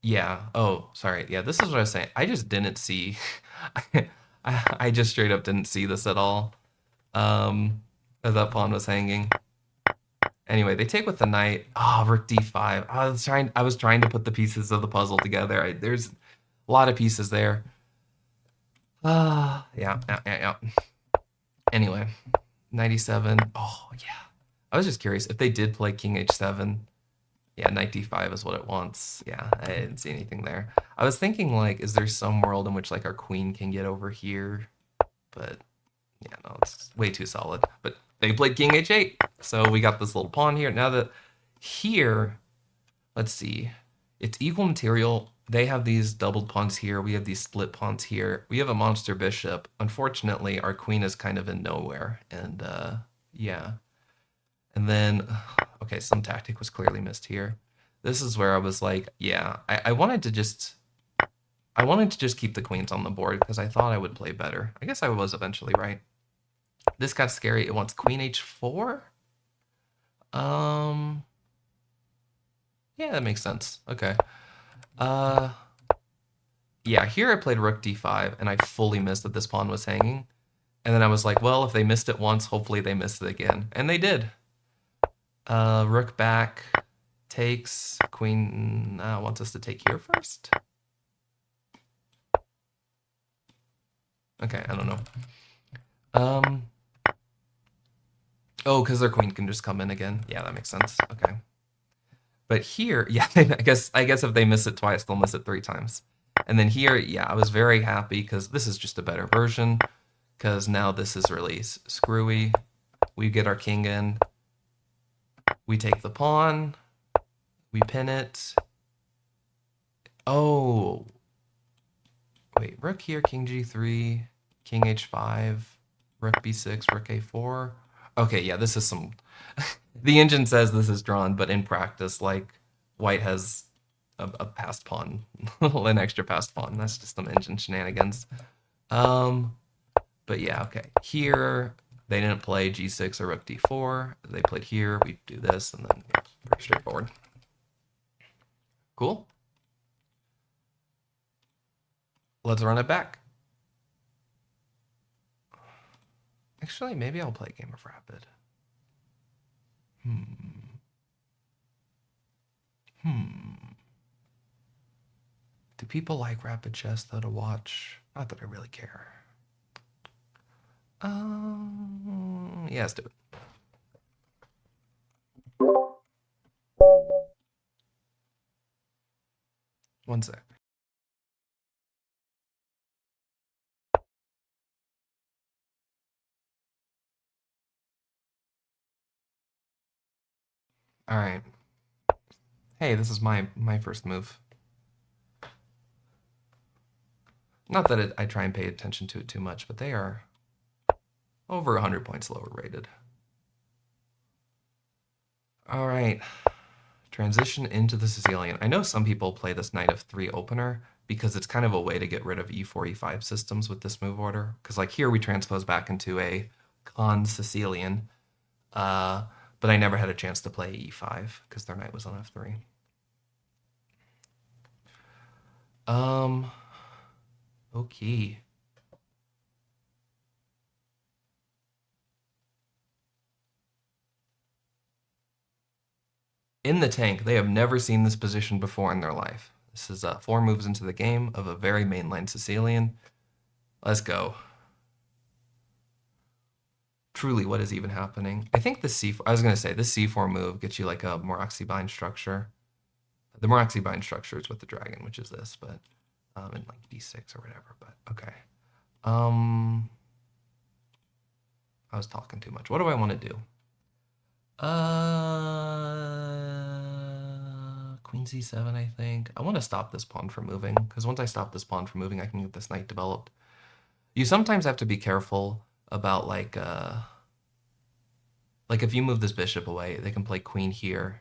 Yeah, oh, sorry. Yeah, this is what I was saying. I just didn't see, I just straight up didn't see this at all as that pawn was hanging. Anyway, they take with the knight. Ah, oh, rook d5. I was trying to put the pieces of the puzzle together. There's a lot of pieces there. Yeah. Anyway, 97. Oh, yeah. I was just curious if they did play king h7. Yeah, knight d5 is what it wants. Yeah, I didn't see anything there. I was thinking, like, is there some world in which, like, our queen can get over here? But, yeah, no, it's way too solid. But they played king h8, so we got this little pawn here. Now that here, let's see, it's equal material. They have these doubled pawns here. We have these split pawns here. We have a monster bishop. Unfortunately, our queen is kind of in nowhere. And, yeah. And then, okay, some tactic was clearly missed here. This is where I was like, yeah, I wanted to just keep the queens on the board because I thought I would play better. I guess I was eventually right. This got scary. It wants queen h4. Yeah, that makes sense. Okay. Yeah, here I played rook d5 and I fully missed that this pawn was hanging. And then I was like, well, if they missed it once, hopefully they missed it again. And they did. Rook back, takes, queen wants us to take here first. Okay, I don't know. Oh, because their queen can just come in again. Yeah, that makes sense. Okay. But here, yeah, I guess if they miss it twice, they'll miss it 3 times. And then here, yeah, I was very happy because this is just a better version. Because now this is really screwy. We get our king in. We take the pawn. We pin it. Oh. Wait, rook here, king g3, king h5, rook b6, rook a4. Okay, yeah, this is some... The engine says this is drawn, but in practice, like, white has a passed pawn, an extra passed pawn. That's just some engine shenanigans. But yeah, okay. Here, they didn't play g6 or rook d4. They played here. We do this, and then pretty straightforward. Cool. Let's run it back. Actually, maybe I'll play a game of Rapid. Do people like Rapid Chess, though, to watch? Not that I really care. Yeah, let's do it. One sec. All right. Hey, this is my first move. Not that I try and pay attention to it too much, but they are over 100 points lower rated. All right. Transition into the Sicilian. I know some people play this knight f3 opener because it's kind of a way to get rid of e4, e5 systems with this move order. Because like here we transpose back into a con Sicilian, but I never had a chance to play e5 because their knight was on f3. Okay. In the tank, they have never seen this position before in their life. This is 4 moves into the game of a very mainline Sicilian. Let's go. Truly, what is even happening? I think the C4, I was going to say, this C4 move gets you like a Maróczy bind structure. The Maróczy bind structure is with the dragon, which is this, but in like D6 or whatever, but okay. I was talking too much. What do I want to do? Queen C7, I think. I want to stop this pawn from moving, because once I stop this pawn from moving, I can get this knight developed. You sometimes have to be careful about like if you move this bishop away, they can play queen here.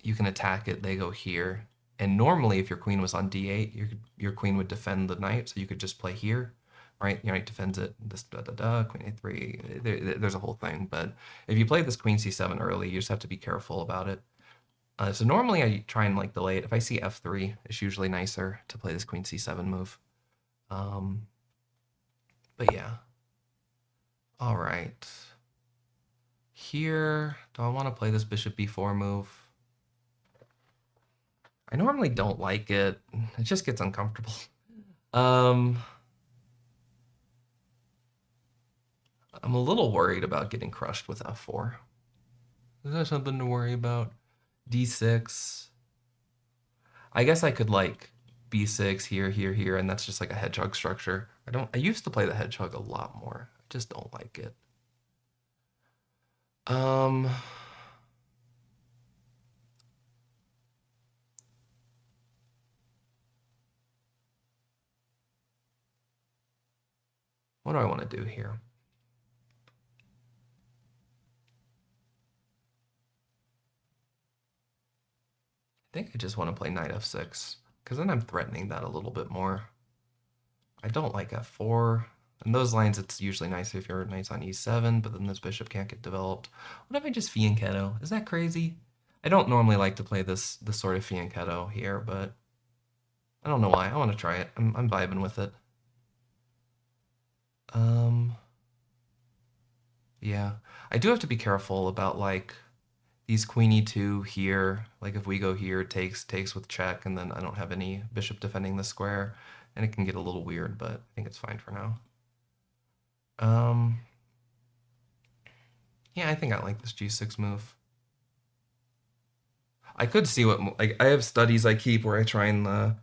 You can attack it, they go here. And normally if your queen was on D8, your queen would defend the knight, so you could just play here. Right, your knight defends it, this queen a3, there's a whole thing. But if you play this queen c7 early, you just have to be careful about it. So normally I try and like delay it. If I see f3, it's usually nicer to play this queen c7 move. But yeah. All right. Here, do I want to play this bishop b4 move? I normally don't like it. It just gets uncomfortable. I'm a little worried about getting crushed with f4. Is that something to worry about? D6. I guess I could like B6 here, here, here, and that's just like a hedgehog structure. I used to play the hedgehog a lot more. I just don't like it. What do I want to do here? I think I just want to play knight f6, because then I'm threatening that a little bit more. I don't like f4. In those lines, it's usually nice if your knight's on e7, but then this bishop can't get developed. What if I just fianchetto? Is that crazy? I don't normally like to play this sort of fianchetto here, but I don't know why. I want to try it. I'm vibing with it. Yeah. I do have to be careful about like these queen e2 here. Like if we go here, takes with check, and then I don't have any bishop defending the square, and it can get a little weird, but I think it's fine for now. Yeah, I think I like this g6 move. I could see what, like, I have studies I keep where I try and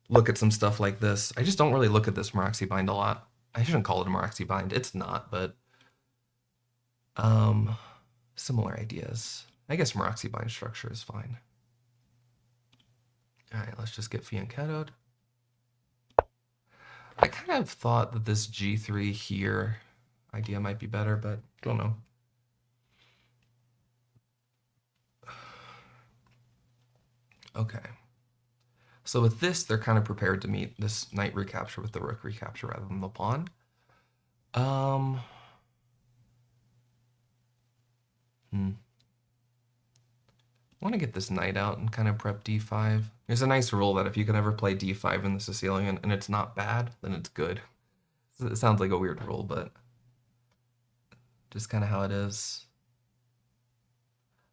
look at some stuff like this. I just don't really look at this Maróczy bind a lot. I shouldn't call it a Maróczy bind. It's not, but similar ideas. I guess Maróczy bind structure is fine. All right, let's just get fianchettoed. I kind of thought that this g3 here idea might be better, but don't know. Okay. So with this, they're kind of prepared to meet this knight recapture with the rook recapture rather than the pawn. I want to get this knight out and kind of prep d5. There's a nice rule that if you can ever play d5 in the Sicilian and it's not bad, then it's good. It sounds like a weird rule, but just kind of how it is.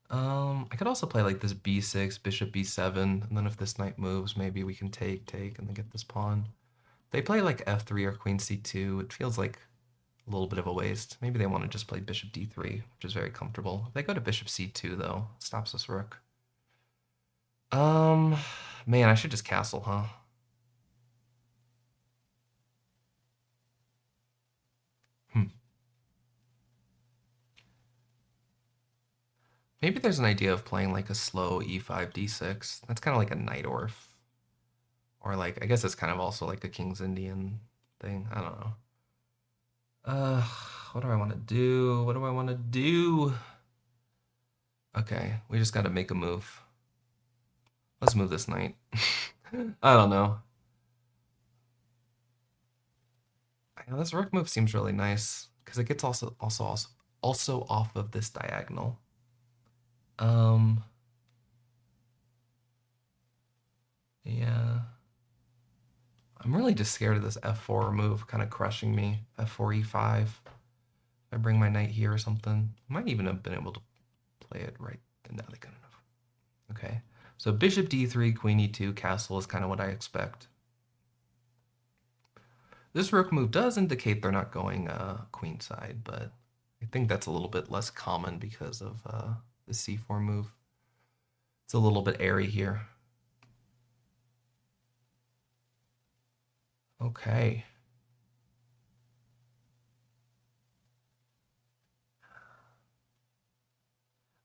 I could also play like this b6, bishop b7, and then if this knight moves, maybe we can take, and then get this pawn. They play like f3 or queen c2. It feels like a little bit of a waste. Maybe they want to just play bishop d3, which is very comfortable. If they go to bishop c2, though, it stops this rook. Man, I should just castle, huh? Maybe there's an idea of playing like a slow e5, d6. That's kind of like a knight orf. Or like, I guess it's kind of also like a King's Indian thing. I don't know. What do I want to do? What do I want to do? Okay, we just got to make a move. Let's move this knight. I don't know. Yeah, this rook move seems really nice because it gets also off of this diagonal. Yeah. I'm really just scared of this f4 move kind of crushing me. f4, e5. If I bring my knight here or something. I might even have been able to play it right. No, they couldn't have. Okay. So bishop d3, queen e2, castle is kind of what I expect. This rook move does indicate they're not going queenside, but I think that's a little bit less common because of the c4 move. It's a little bit airy here. Okay.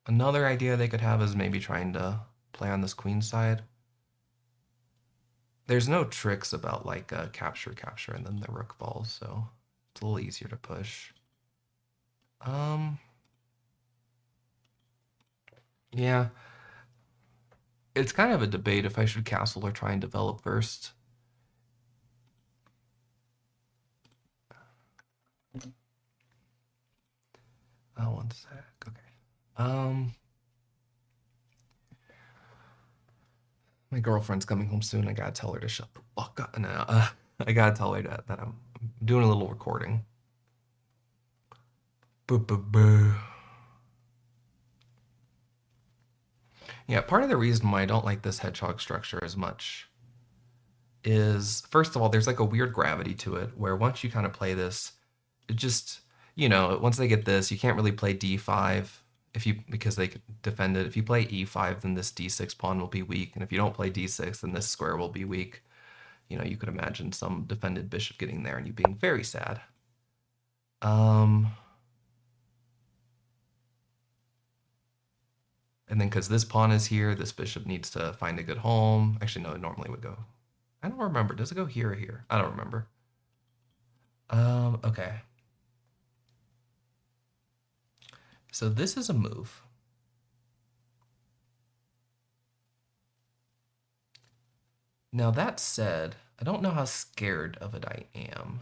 Another idea they could have is maybe trying to play on this queen side. There's no tricks about like capture, and then the rook falls, so it's a little easier to push. Yeah. It's kind of a debate if I should castle or try and develop first. Oh, one sec. Okay. My girlfriend's coming home soon. I gotta tell her to shut the fuck up. No, I gotta tell her that I'm doing a little recording. Yeah, part of the reason why I don't like this hedgehog structure as much is, first of all, there's like a weird gravity to it where once you kind of play this, it just, once they get this, you can't really play d5 because they could defend it. If you play e5, then this d6 pawn will be weak, and if you don't play d6, then this square will be weak. You could imagine some defended bishop getting there and you being very sad. And then because this pawn is here, this bishop needs to find a good home. Actually, no, it normally would go. I don't remember. Does it go here or here? I don't remember. Okay. So this is a move. Now that said, I don't know how scared of it I am.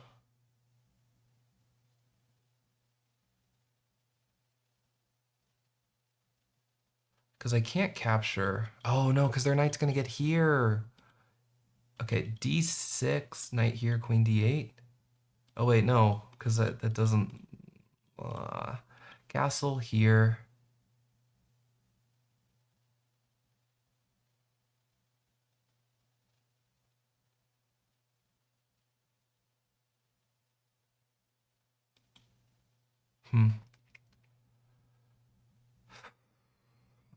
Because I can't capture. Oh no, because their knight's going to get here. Okay, d6, knight here, queen d8. Oh wait, no, because that doesn't... castle here.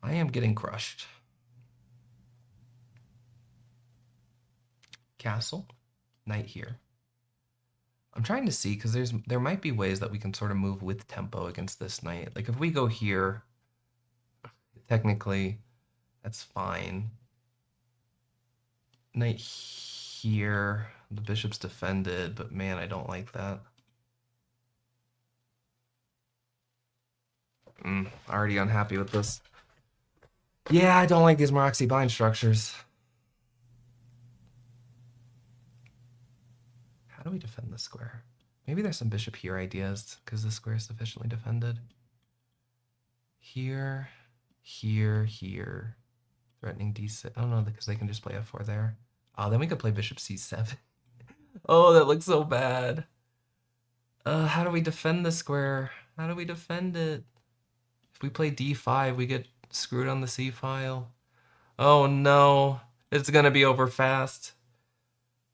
I am getting crushed. Castle, knight here. I'm trying to see because there might be ways that we can sort of move with tempo against this knight. Like if we go here, technically that's fine. Knight here, the bishop's defended, but man, I don't like that. Already unhappy with this. Yeah, I don't like these Maróczy bind structures. How do we defend this square? Maybe there's some bishop here ideas because this square is sufficiently defended. Here, here, here. Threatening d6. Oh no, because they can just play f4 there. Oh, then we could play bishop c7. Oh, that looks so bad. How do we defend the square? How do we defend it? If we play d5, we get screwed on the c file. Oh no, it's gonna be over fast.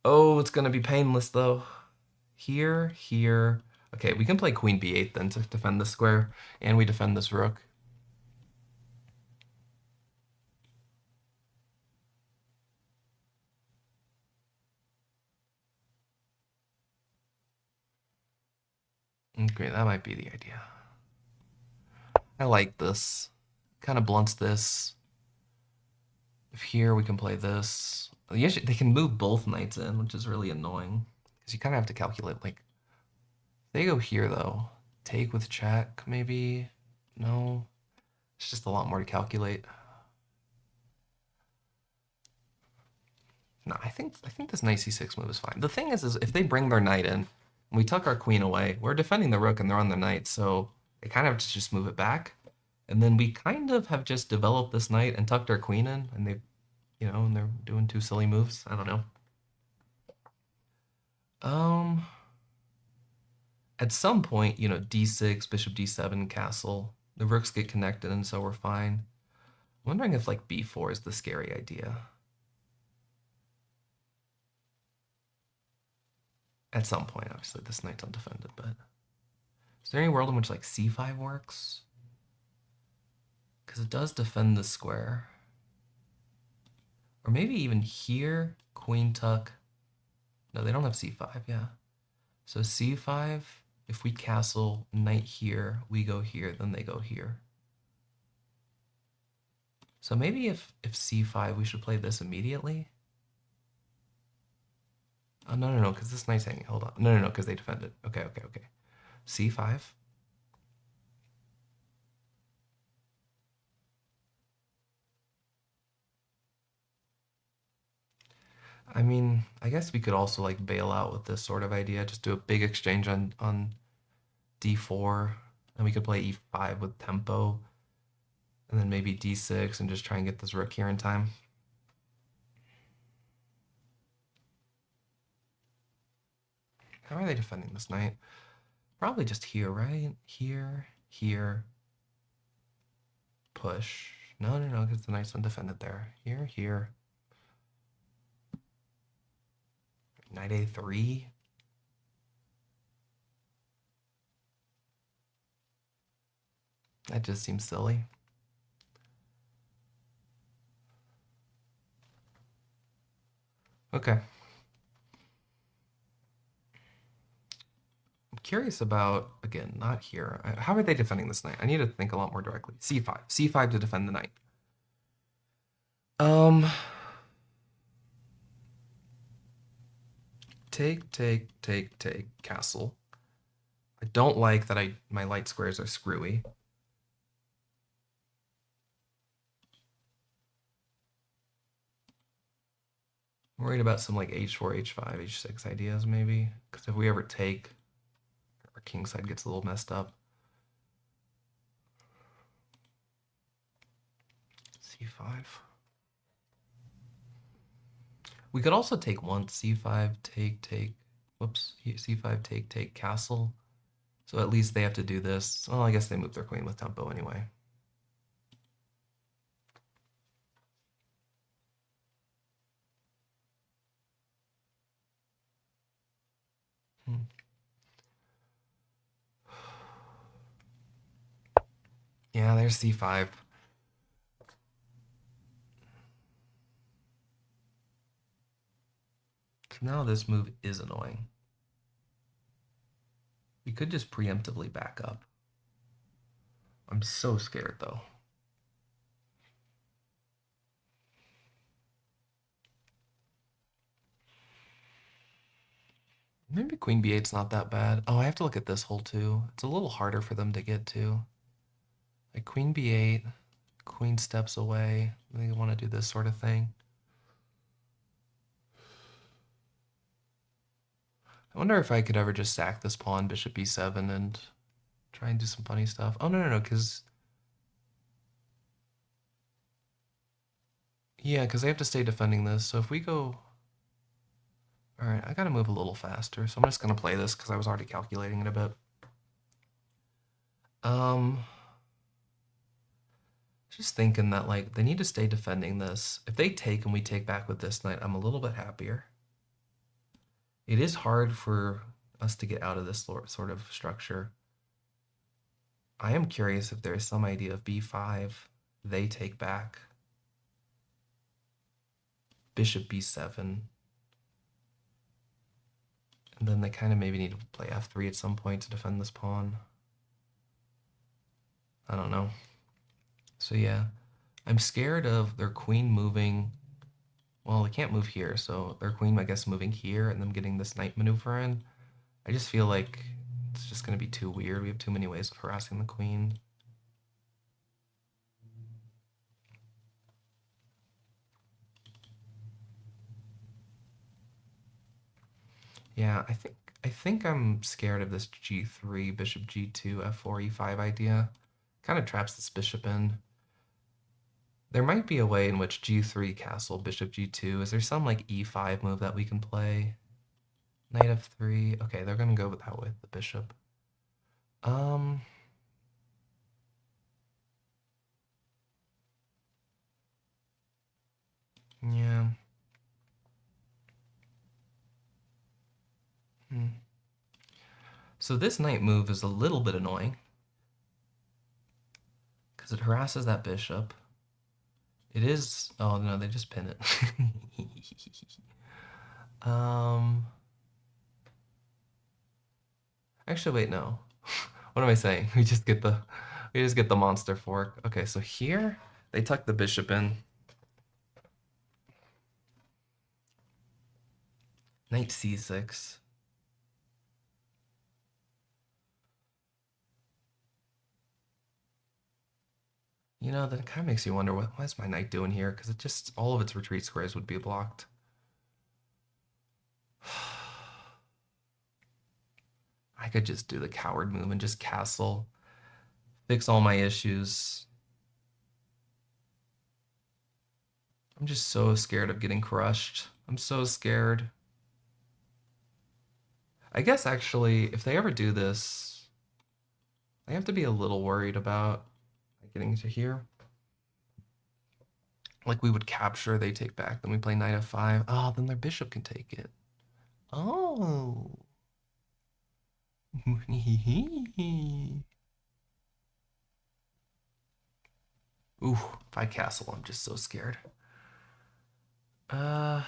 Oh, it's gonna be painless though. Here, here. Okay, we can play queen b8 then to defend the square, and we defend this rook. Okay, that might be the idea. I like this. Kind of blunts this. If here we can play this. They can move both knights in, which is really annoying. Because you kind of have to calculate, like... They go here, though. Take with check, maybe? No. It's just a lot more to calculate. No, I think this knight c6 move is fine. The thing is if they bring their knight in, and we tuck our queen away, we're defending the rook and they're on their knight, so they kind of have to just move it back. And then we kind of have just developed this knight and tucked our queen in, and they, and they're doing two silly moves. I don't know. At some point, d6, bishop d7, castle, the rooks get connected, and so we're fine. wondering if like b4 is the scary idea. At some point, obviously, this knight's undefended, but is there any world in which like c5 works? Because it does defend the square. Or maybe even here, queen tuck. No, they don't have c5, yeah. So c5, if we castle knight here, we go here, then they go here. So maybe if c5, we should play this immediately. Oh, no, because this knight's hanging. Hold on. No, because they defended. Okay. c5. I mean, I guess we could also like bail out with this sort of idea. Just do a big exchange on d4, and we could play e5 with tempo, and then maybe d6 and just try and get this rook here in time. How are they defending this knight? Probably just here, right? Here. Push. No, because the knight's undefended there. Here. Knight a3. That just seems silly. Okay. I'm curious about, again, not here. How are they defending this knight? I need to think a lot more directly. c5. c5 to defend the knight. Take, castle. I don't like that my light squares are screwy. I'm worried about some like h4, h5, h6 ideas maybe. Because if we ever take, our king side gets a little messed up. c5. We could also take once, c5, take. Whoops, c5, take, castle. So at least they have to do this. Well, I guess they move their queen with tempo anyway. Yeah, there's c5. So now this move is annoying. We could just preemptively back up. I'm so scared though. Maybe queen b8's not that bad. Oh, I have to look at this hole too. It's a little harder for them to get to. Like queen b8, queen steps away. They want to do this sort of thing. I wonder if I could ever just sack this pawn, bishop b7, and try and do some funny stuff. Oh, no, because... Yeah, because they have to stay defending this. So if we go... All right, I got to move a little faster. So I'm just going to play this because I was already calculating it a bit. Just thinking that, like, they need to stay defending this. If they take and we take back with this knight, I'm a little bit happier. It is hard for us to get out of this sort of structure. I am curious if there is some idea of b5, they take back, bishop b7, and then they kind of maybe need to play f3 at some point to defend this pawn. I don't know. So yeah, I'm scared of their queen moving. Well, they can't move here, so their queen, I guess, moving here and them getting this knight maneuver in. I just feel like it's just going to be too weird. We have too many ways of harassing the queen. Yeah, I think I'm scared of this g3, bishop g2, f4, e5 idea. Kind of traps this bishop in. There might be a way in which g3 castle, bishop g2. Is there some like e5 move that we can play? Knight f3. Okay, they're gonna go with that with the bishop. Yeah. So this knight move is a little bit annoying because it harasses that bishop. It is. Oh no, they just pin it. um. Actually, wait, no. What am I saying? We just get the monster fork. Okay, so here they tuck the bishop in. Knight c6. You know, that kind of makes you wonder what is my knight doing here? Because it just all of its retreat squares would be blocked. I could just do the coward move and just castle, fix all my issues. I'm just so scared of getting crushed. I'm so scared. I guess actually, if they ever do this, I have to be a little worried about getting to here. Like we would capture, they take back, then we play knight f5. Oh, then their bishop can take it. Oh. Ooh, if I castle, I'm just so scared. I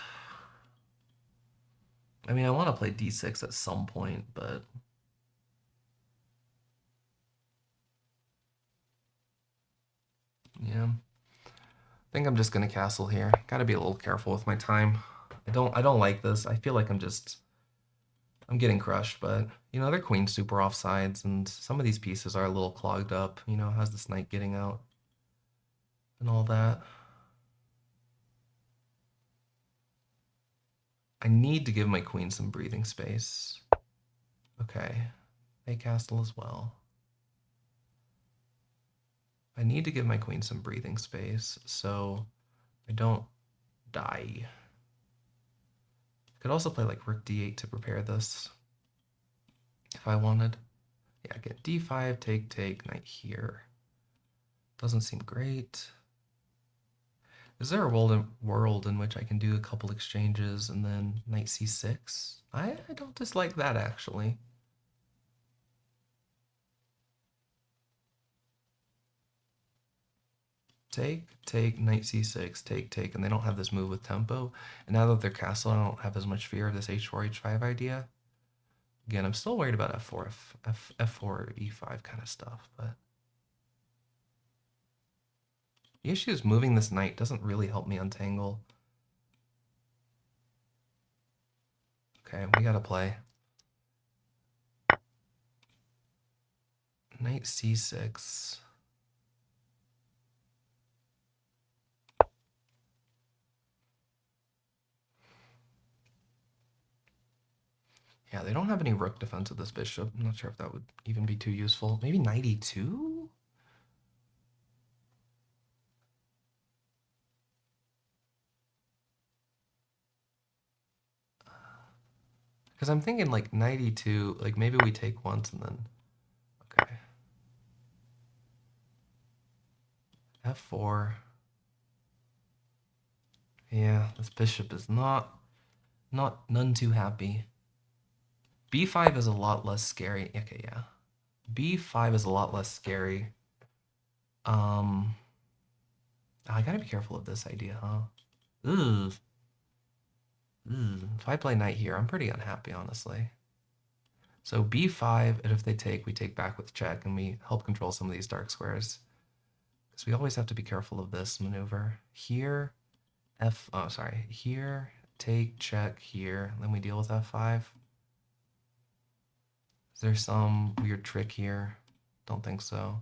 mean, I want to play d6 at some point, but yeah. I think I'm just gonna castle here. Gotta be a little careful with my time. I don't like this. I feel like I'm getting crushed, but you know, their queen's super offsides, and some of these pieces are a little clogged up. You know, how's this knight getting out and all that? I need to give my queen some breathing space. Okay, they castle as well. I need to give my queen some breathing space so I don't die. Could also play like rook d8 to prepare this if I wanted. Yeah, get d5, take, knight here. Doesn't seem great. Is there a world in which I can do a couple exchanges and then knight c6? I don't dislike that actually. Take, knight c6, take, and they don't have this move with tempo. And now that they're castle, I don't have as much fear of this h4, h5 idea. Again, I'm still worried about f4, f4, e5 kind of stuff, but the issue is moving this knight doesn't really help me untangle. Okay, we gotta play. Knight c6. Yeah, they don't have any rook defense of this bishop. I'm not sure if that would even be too useful. Maybe knight e2? Because I'm thinking like knight e2, like maybe we take once and then... Okay. f4. Yeah, this bishop is none too happy. b5 is a lot less scary. Okay, yeah. b5 is a lot less scary. I gotta be careful of this idea, huh? Ugh. If I play knight here, I'm pretty unhappy, honestly. So b5, and if they take, we take back with check, and we help control some of these dark squares. Because we always have to be careful of this maneuver. Here, here, take, check, here, then we deal with f5. Is there some weird trick here? Don't think so.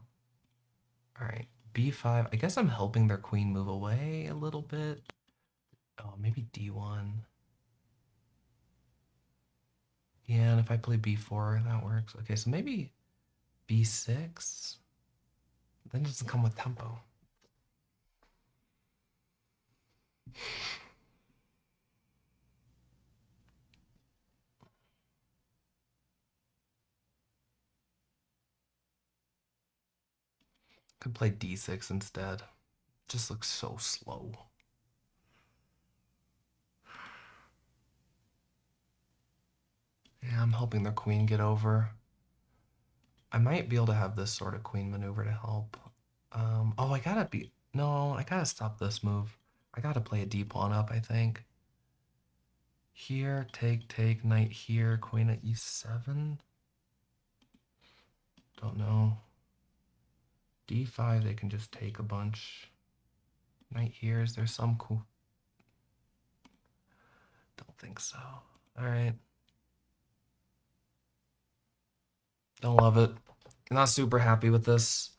All right, b5. I guess I'm helping their queen move away a little bit. Oh, maybe d1. Yeah, and if I play b4, that works. Okay, so maybe b6. Then it doesn't come with tempo. Could play d6 instead. Just looks so slow. I'm hoping their queen get over. I might be able to have this sort of queen maneuver to help. Oh, I gotta be... No, I gotta stop this move. I gotta play a D pawn up, I think. Here, take, knight here, queen at e7. Don't know. D5, they can just take a bunch. Knight here, is there some cool... Don't think so. Alright. Don't love it. Not super happy with this.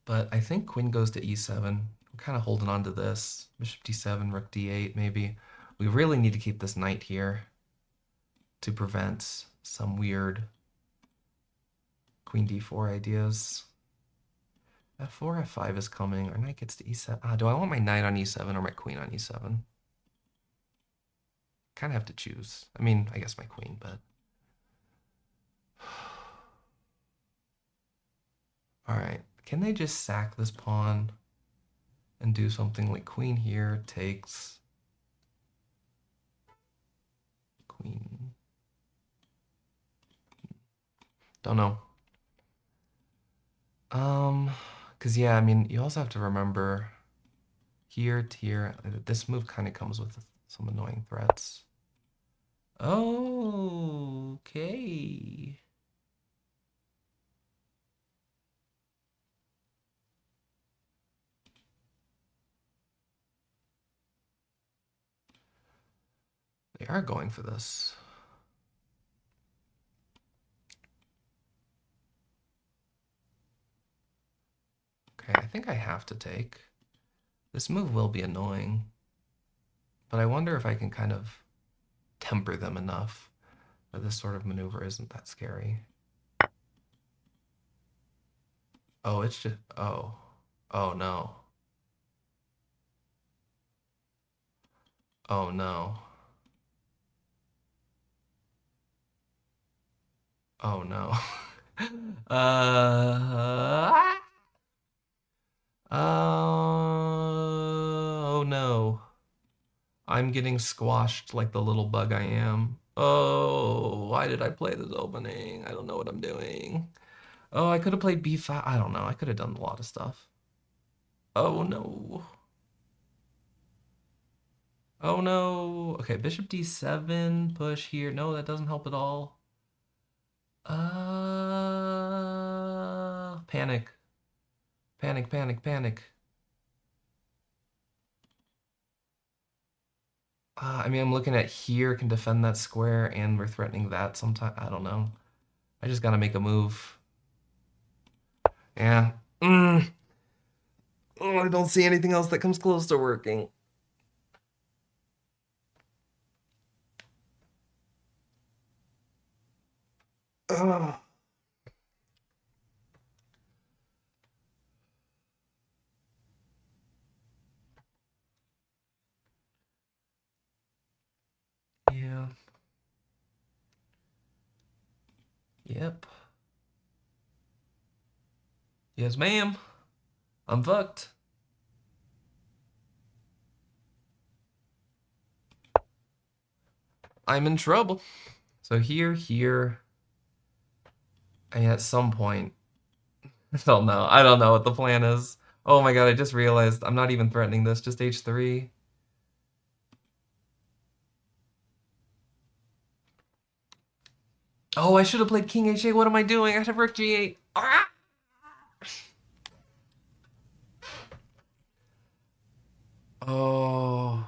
But I think queen goes to e7. I'm kind of holding on to this. Bishop d7, rook d8, maybe. We really need to keep this knight here to prevent some weird queen d4 ideas. f4, f5 is coming. Our knight gets to e7. Do I want my knight on e7 or my queen on e7? Kind of have to choose. I mean, I guess my queen, but... All right. Can they just sack this pawn and do something like queen here takes queen? Don't know. Because yeah, I mean, you also have to remember here to here, this move kind of comes with some annoying threats. Okay. They are going for this. Okay, I think I have to take. This move will be annoying, but I wonder if I can kind of temper them enough that this sort of maneuver isn't that scary. Oh, it's just, oh no. Oh no. Oh no. Oh no. I'm getting squashed like the little bug I am. Oh, why did I play this opening? I don't know what I'm doing. Oh, I could have played b5. I don't know. I could have done a lot of stuff. Oh no. Oh no. Okay, bishop d7, push here. No, that doesn't help at all. Panic. Panic, panic, panic. I mean, I'm looking at here, can defend that square, and we're threatening that sometime. I don't know. I just gotta make a move. Yeah. Oh, I don't see anything else that comes close to working. Ugh. Yeah. Yep. Yes, ma'am. I'm fucked. I'm in trouble. So here. And at some point, I don't know. I don't know what the plan is. Oh my god, I just realized I'm not even threatening this, just h3. Oh, I should have played king h8. What am I doing? I have rook g8. Ah! Oh.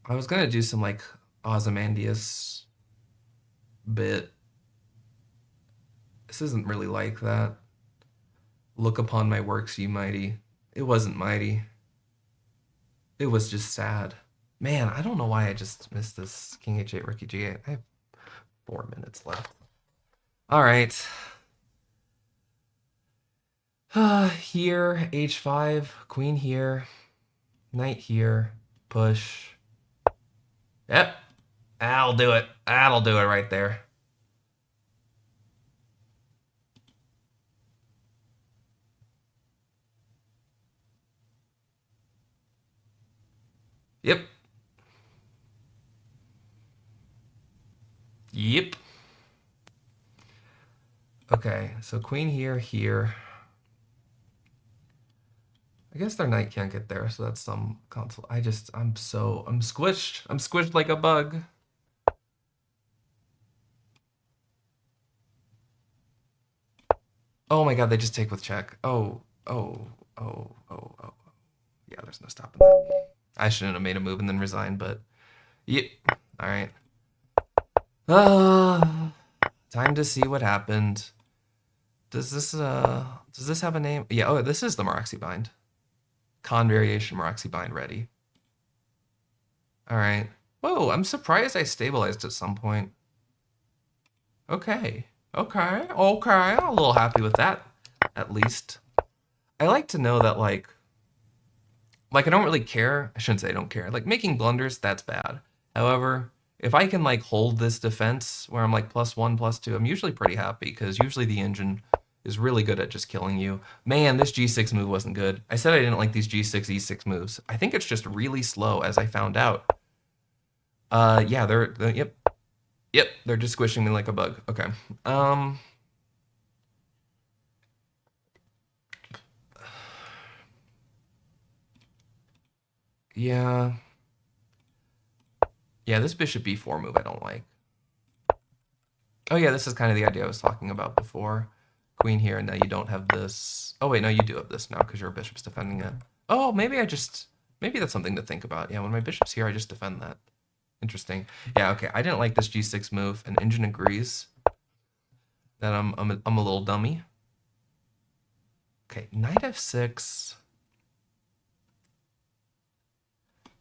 I was gonna do some like Ozymandias bit. This isn't really like that. Look upon my works, ye mighty. It wasn't mighty. It was just sad. Man, I don't know why I just missed this king h8, rook g8. I have 4 minutes left. All right. Here, h5, queen here, knight here, push. Yep, that'll do it. That'll do it right there. Yep. Yep. Okay, so queen here, here. I guess their knight can't get there, so that's some console. I'm squished. I'm squished like a bug. Oh my god, they just take with check. Oh, oh, oh, oh, oh. Yeah, there's no stopping that. I shouldn't have made a move and then resigned, but yep. All right. Time to see what happened. Does this have a name? Yeah, oh, this is the Maróczy bind. Con variation Maróczy bind ready. All right. Whoa, I'm surprised I stabilized at some point. Okay. Okay. Okay. I'm a little happy with that, at least. I like to know that, like I don't really care. I shouldn't say I don't care. Like making blunders, that's bad. However, if I can like hold this defense where I'm like +1, +2, I'm usually pretty happy because usually the engine is really good at just killing you. Man, this G6 move wasn't good. I said I didn't like these G6, E6 moves. I think it's just really slow, as I found out. Yeah, yep. Yep, they're just squishing me like a bug. Okay. Yeah. Yeah, this bishop b4 move I don't like. Oh yeah, this is kind of the idea I was talking about before. Queen here, and now you don't have this. Oh wait, no, you do have this now because your bishop's defending it. Oh, maybe that's something to think about. Yeah, when my bishop's here, I just defend that. Interesting. Yeah, okay. I didn't like this G6 move, and engine agrees that I'm a little dummy. Okay, knight f6,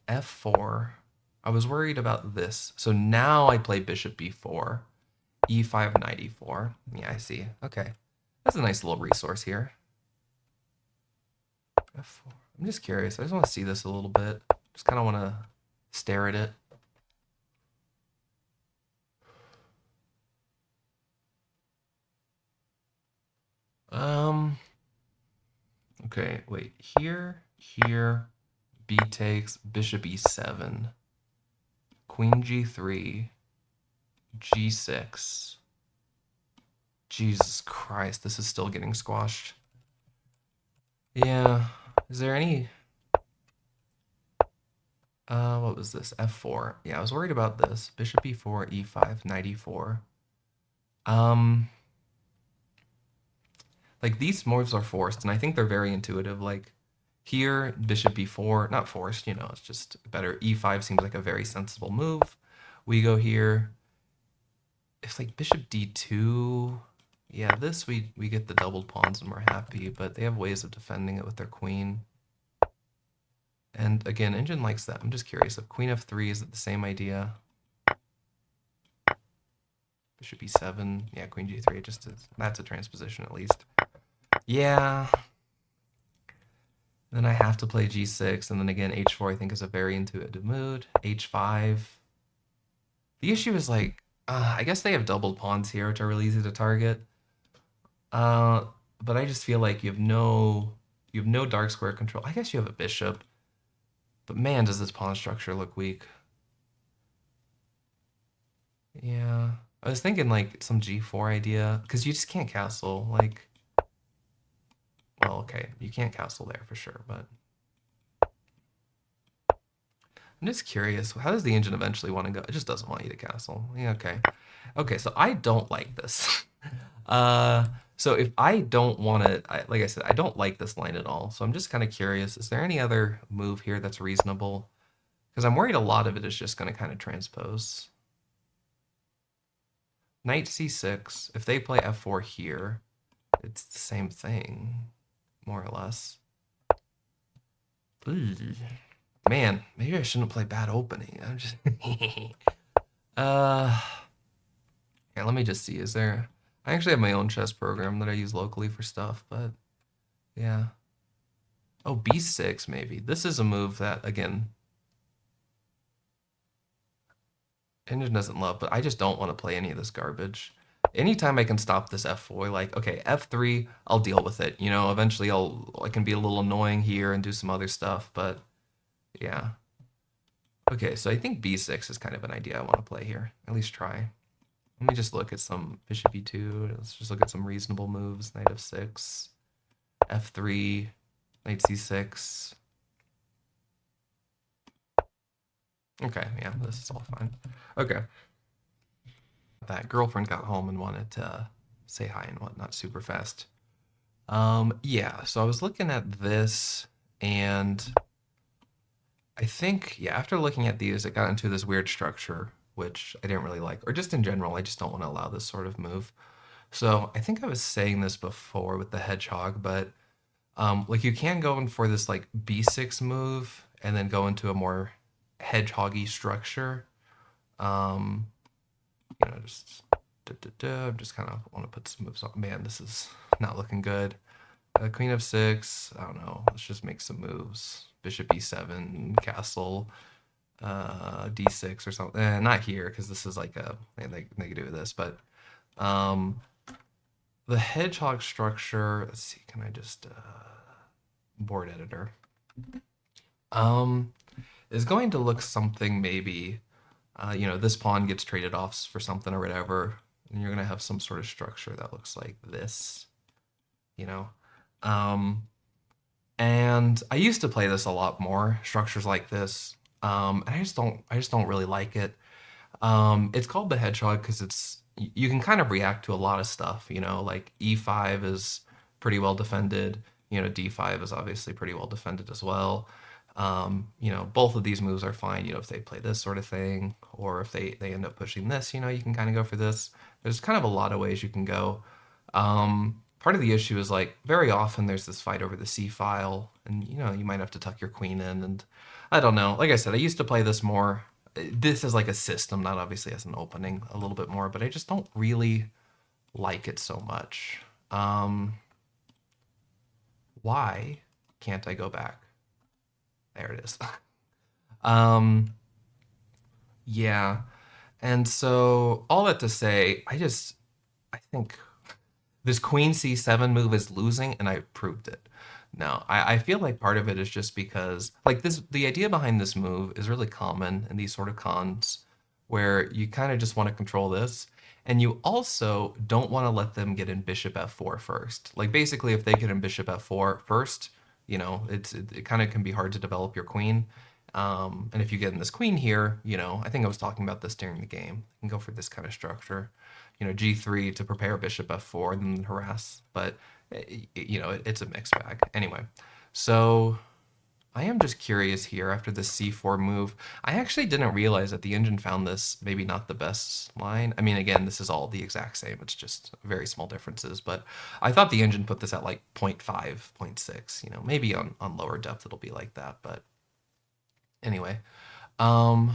f4. I was worried about this, so now I play bishop b4, e5, knight e4. Yeah, I see. Okay, that's a nice little resource here. F4. I'm just curious. I just want to see this a little bit. Just kind of want to stare at it. Okay, wait. Here, b takes, bishop e7, queen g3, g6. Jesus Christ, this is still getting squashed. Yeah. Is there any... what was this? f4. Yeah, I was worried about this. Bishop e4, e5, knight e4. Like, these moves are forced, and I think they're very intuitive. Like, here, bishop b4, not forced, you know, it's just better. e5 seems like a very sensible move. We go here. If, like, bishop d2... Yeah, this, we get the doubled pawns and we're happy, but they have ways of defending it with their queen. And again, engine likes that. I'm just curious if queen f3, is it the same idea? Bishop e7, yeah, queen g3, just is, that's a transposition at least. Yeah. Then I have to play g6, and then again, h4 I think is a very intuitive move. h5. The issue is like, I guess they have doubled pawns here, which are really easy to target. But I just feel like you have no dark square control. I guess you have a bishop, but man, does this pawn structure look weak. Yeah, I was thinking like some g4 idea, because you just can't castle. Like, well, okay, you can't castle there for sure, but I'm just curious. How does the engine eventually want to go? It just doesn't want you to castle. Yeah, okay. Okay, so I don't like this. So if I don't want to, like I said, I don't like this line at all. So I'm just kind of curious, is there any other move here that's reasonable? Because I'm worried a lot of it is just going to kind of transpose. Knight c6. If they play f4 here, it's the same thing, more or less. Ooh. Man, maybe I shouldn't play bad opening. I'm just... Yeah, let me just see. Is there... I actually have my own chess program that I use locally for stuff, but yeah. Oh, b6 maybe. This is a move that, again, engine doesn't love, but I just don't want to play any of this garbage. Anytime I can stop this f4, like, okay, f3, I'll deal with it. You know, eventually I can be a little annoying here and do some other stuff, but yeah. Okay, so I think b6 is kind of an idea I want to play here. At least try. Let me just look at some bishop e2. Let's just look at some reasonable moves. Knight f6, f3, knight c6. Okay, yeah, this is all fine. Okay. That girlfriend got home and wanted to say hi and whatnot super fast. Yeah, so I was looking at this and I think, yeah, after looking at these, it got into this weird structure, which I didn't really like, or just in general, I just don't want to allow this sort of move. So I think I was saying this before with the hedgehog, but like you can go in for this like b6 move and then go into a more hedgehoggy structure. Um, just I'm just kind of want to put some moves on. Man, this is not looking good. Queen of 6. I don't know. Let's just make some moves. Bishop e7, castle, d6 or something. Not here because this is like a negative of this, but um, the hedgehog structure. Let's see. Can I just board editor? Is going to look something maybe. This pawn gets traded off for something or whatever, and you're gonna have some sort of structure that looks like this. You know. Um, And I used to play this a lot more, structures like this. And I just don't really like it. It's called the hedgehog because you can kind of react to a lot of stuff, like e5 is pretty well defended, d5 is obviously pretty well defended as well. Both of these moves are fine, if they play this sort of thing, or if they end up pushing this, you can kind of go for this. There's kind of a lot of ways you can go. Part of the issue is like very often there's this fight over the c file, and you might have to tuck your queen in, and I don't know. Like I said, I used to play this more. This is like a system, not obviously as an opening a little bit more, but I just don't really like it so much. Why can't I go back? There it is. um, yeah, and so all that to say, I think this queen c7 move is losing, and I proved it. No, I feel like part of it is just because like the idea behind this move is really common in these sort of cons where you kind of just want to control this, and you also don't want to let them get in bishop f4 first. Like basically if they get in bishop f4 first, it kind of can be hard to develop your queen. And if you get in this queen here, I think I was talking about this during the game. You can go for this kind of structure, g3 to prepare bishop f4 and then harass. But, it's a mixed bag. Anyway, so I am just curious here after the c4 move. I actually didn't realize that the engine found this maybe not the best line. I mean, again, this is all the exact same. It's just very small differences. But I thought the engine put this at like 0.5, 0.6. Maybe on lower depth it'll be like that. But anyway, so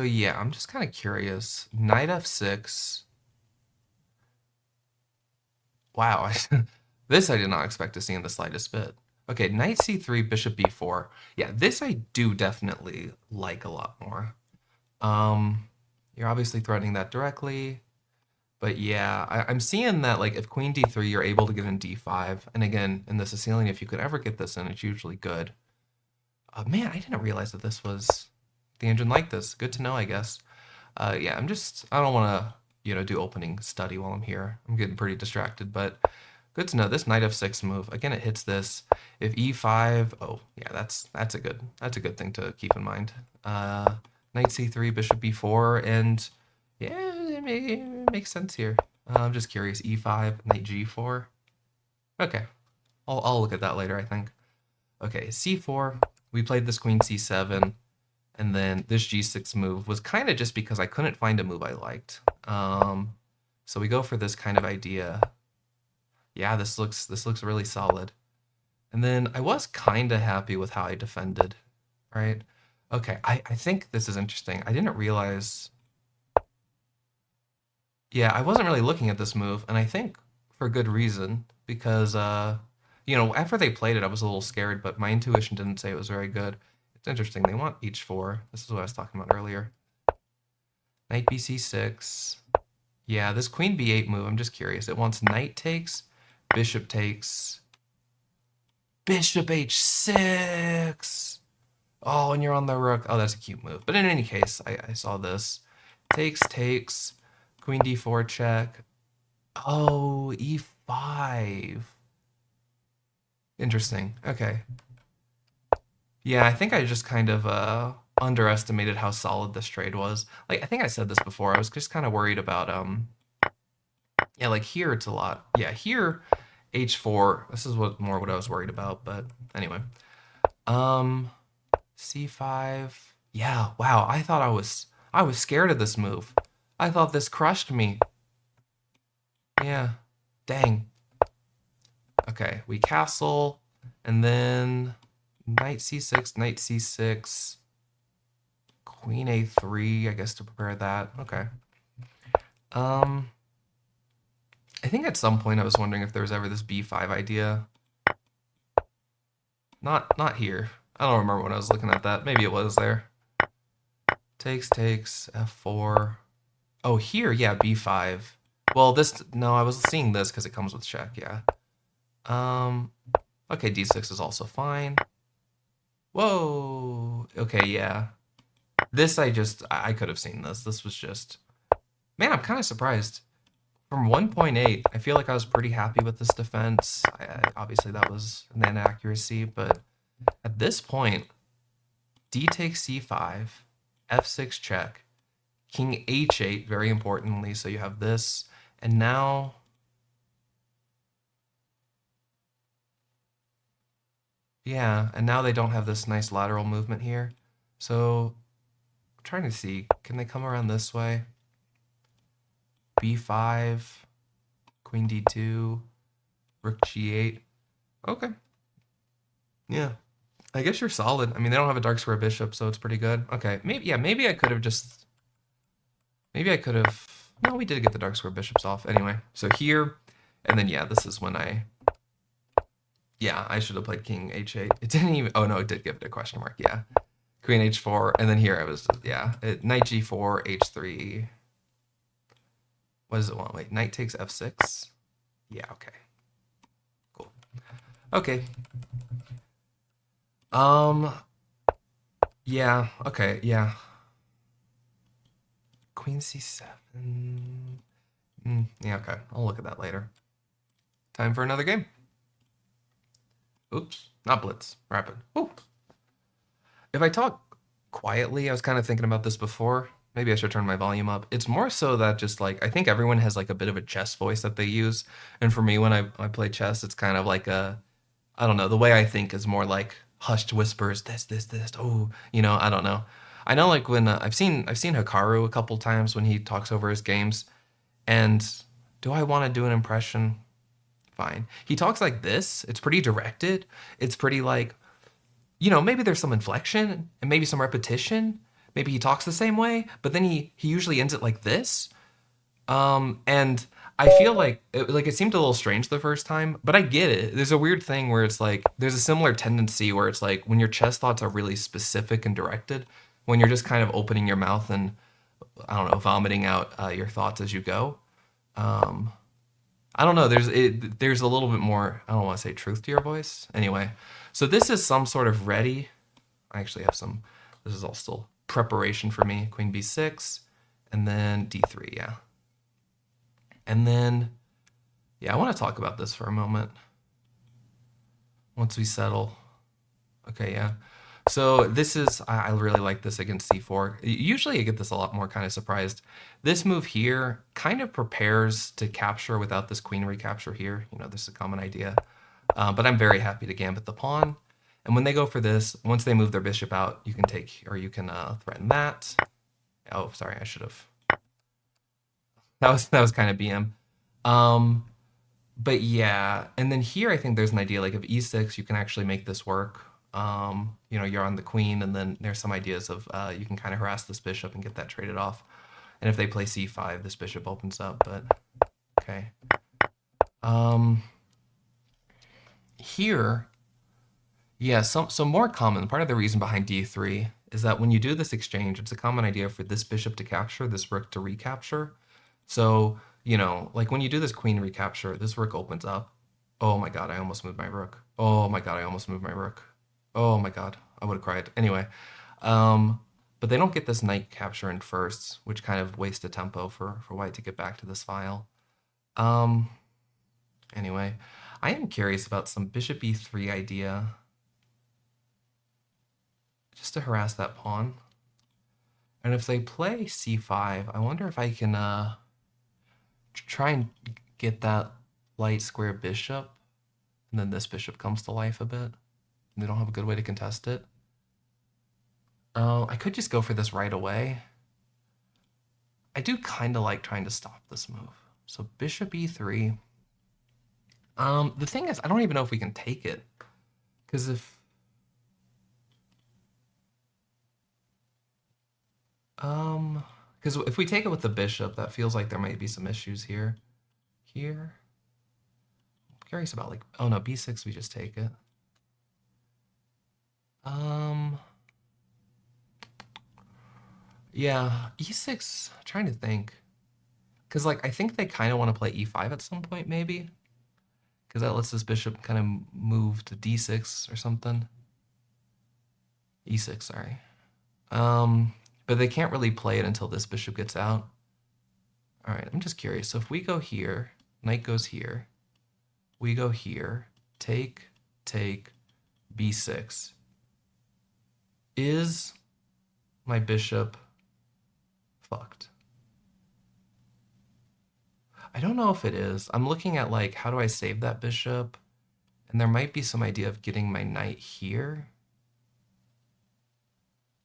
yeah, I'm just kind of curious. Knight f6. Wow, this I did not expect to see in the slightest bit. Okay, knight c3, bishop b4. Yeah, this I do definitely like a lot more. You're obviously threatening that directly, but yeah, I'm seeing that like if queen d3, you're able to get in d5, and again, in the Sicilian, if you could ever get this in, it's usually good. Man, I didn't realize that this was the engine like this. Good to know, I guess. Yeah, I don't want to, do opening study while I'm here. I'm getting pretty distracted, but good to know. This knight f6 move, again, it hits this. If e5, oh, yeah, that's a good thing to keep in mind. Knight c3, bishop b4, and yeah, it makes sense here. I'm just curious, e5, knight g4. Okay, I'll look at that later, I think. Okay, c4, we played this queen c7. And then this g6 move was kind of just because I couldn't find a move I liked. So we go for this kind of idea. Yeah, this looks really solid. And then I was kind of happy with how I defended, right? Okay, I think this is interesting. I didn't realize. Yeah, I wasn't really looking at this move, and I think for good reason, because after they played it, I was a little scared, but my intuition didn't say it was very good. It's interesting. They want h4. This is what I was talking about earlier. Knight bc6. Yeah, this queen b8 move, I'm just curious. It wants knight takes, bishop h6. Oh, and you're on the rook. Oh, that's a cute move. But in any case, I saw this. Takes. Queen d4 check. Oh, e5. Interesting. Okay. Yeah, I think I just kind of underestimated how solid this trade was. Like, I think I said this before. I was just kind of worried about yeah, like here it's a lot. Yeah, here h4. This is what I was worried about, but anyway. Um c5. Yeah, wow. I was scared of this move. I thought this crushed me. Yeah. Dang. Okay, we castle and then knight c6, knight c6, queen a3, I guess to prepare that. Okay. Um I think at some point I was wondering if there was ever this b5 idea. Not here. I don't remember when I was looking at that. Maybe it was there. Takes, f4. Oh, here, yeah, b5. Well, no, I was seeing this because it comes with check, yeah. Okay, d6 is also fine. Whoa. Okay, yeah. This I could have seen this. This was just, man, I'm kind of surprised. From 1.8, I feel like I was pretty happy with this defense. Obviously, that was an inaccuracy, but at this point, d takes c5, f6 check, king h8, very importantly, so you have this, and now... Yeah, and now they don't have this nice lateral movement here. So, I'm trying to see, can they come around this way? b5, queen d2, rook g8. Okay. Yeah. I guess you're solid. I mean, they don't have a dark square bishop, so it's pretty good. Okay. Maybe I could have just... Maybe I could have... No, we did get the dark square bishops off. Anyway, so here, and then, yeah, this is when Yeah, I should have played king h8. It didn't even... Oh, no, it did give it a question mark. Yeah. Queen h4, and then here I was... Yeah. Knight g4, h3... What does it want? Wait, knight takes f6? Yeah, okay. Cool. Okay. Yeah, okay, yeah. Queen c7. Yeah, okay. I'll look at that later. Time for another game. Oops, not blitz, rapid. Ooh. If I talk quietly, I was kind of thinking about this before. Maybe I should turn my volume up. It's more so that just like, I think everyone has like a bit of a chess voice that they use. And for me, when I play chess, it's kind of like I don't know, the way I think is more like hushed whispers, this, oh, I don't know. I know like when I've seen Hikaru a couple times when he talks over his games, and do I want to do an impression? Fine. He talks like this. It's pretty directed. It's pretty like, maybe there's some inflection and maybe some repetition. Maybe he talks the same way, but then he usually ends it like this. And I feel like it seemed a little strange the first time, but I get it. There's a weird thing where it's like there's a similar tendency where it's like when your chess thoughts are really specific and directed, when you're just kind of opening your mouth and I don't know, vomiting out your thoughts as you go. I don't know. There's a little bit more. I don't want to say truth to your voice. Anyway, so this is some sort of ready. I actually have some. This is all still preparation for me. Queen b6, and then d3. Yeah. And then, yeah, I want to talk about this for a moment. Once we settle. Okay, yeah. So this is, I really like this against c4. Usually I get this a lot more kind of surprised. This move here kind of prepares to capture without this queen recapture here. This is a common idea. But I'm very happy to gambit the pawn. And when they go for this, once they move their bishop out, you can take, or you can threaten that. Oh, sorry, I should have. That was kind of BM. But yeah, and then here I think there's an idea like if e6, you can actually make this work. You're on the queen, and then there's some ideas of you can kind of harass this bishop and get that traded off. And if they play c5, this bishop opens up, but okay. Here, yeah, some more common, part of the reason behind d3 is that when you do this exchange, it's a common idea for this bishop to capture, this rook to recapture. So, like when you do this queen recapture, this rook opens up. Oh my god, I almost moved my rook. Oh my god, I almost moved my rook. Oh my god. I would have cried. Anyway, um, but they don't get this knight capture in first, which kind of wasted tempo for white to get back to this file. Um, anyway, I am curious about some bishop e3 idea. Just to harass that pawn. And if they play c5, I wonder if I can try and get that light square bishop, and then this bishop comes to life a bit. They don't have a good way to contest it. I could just go for this right away. I do kind of like trying to stop this move. So bishop e3. The thing is, I don't even know if we can take it. Because if we take it with the bishop, that feels like there might be some issues here. Here. I'm curious about like, oh no, b6, we just take it. Yeah, e6, I'm trying to think. Because like, I think they kind of want to play e5 at some point, maybe. Because that lets this bishop kind of move to d6 or something. e6, sorry. But they can't really play it until this bishop gets out. All right, I'm just curious. So if we go here, knight goes here, we go here, take, b6. Is my bishop fucked? I don't know if it is. I'm looking at like, how do I save that bishop? And there might be some idea of getting my knight here.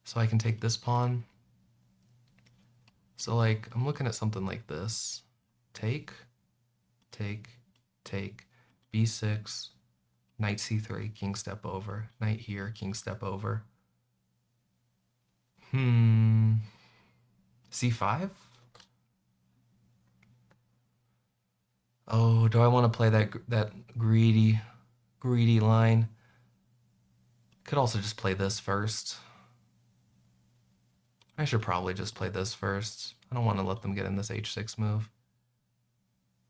So I can take this pawn. So like, I'm looking at something like this. Take, b6, knight c3, king step over, knight here, king step over. c5? Oh, do I want to play that greedy line? Could also just play this first. I should probably just play this first. I don't want to let them get in this h6 move.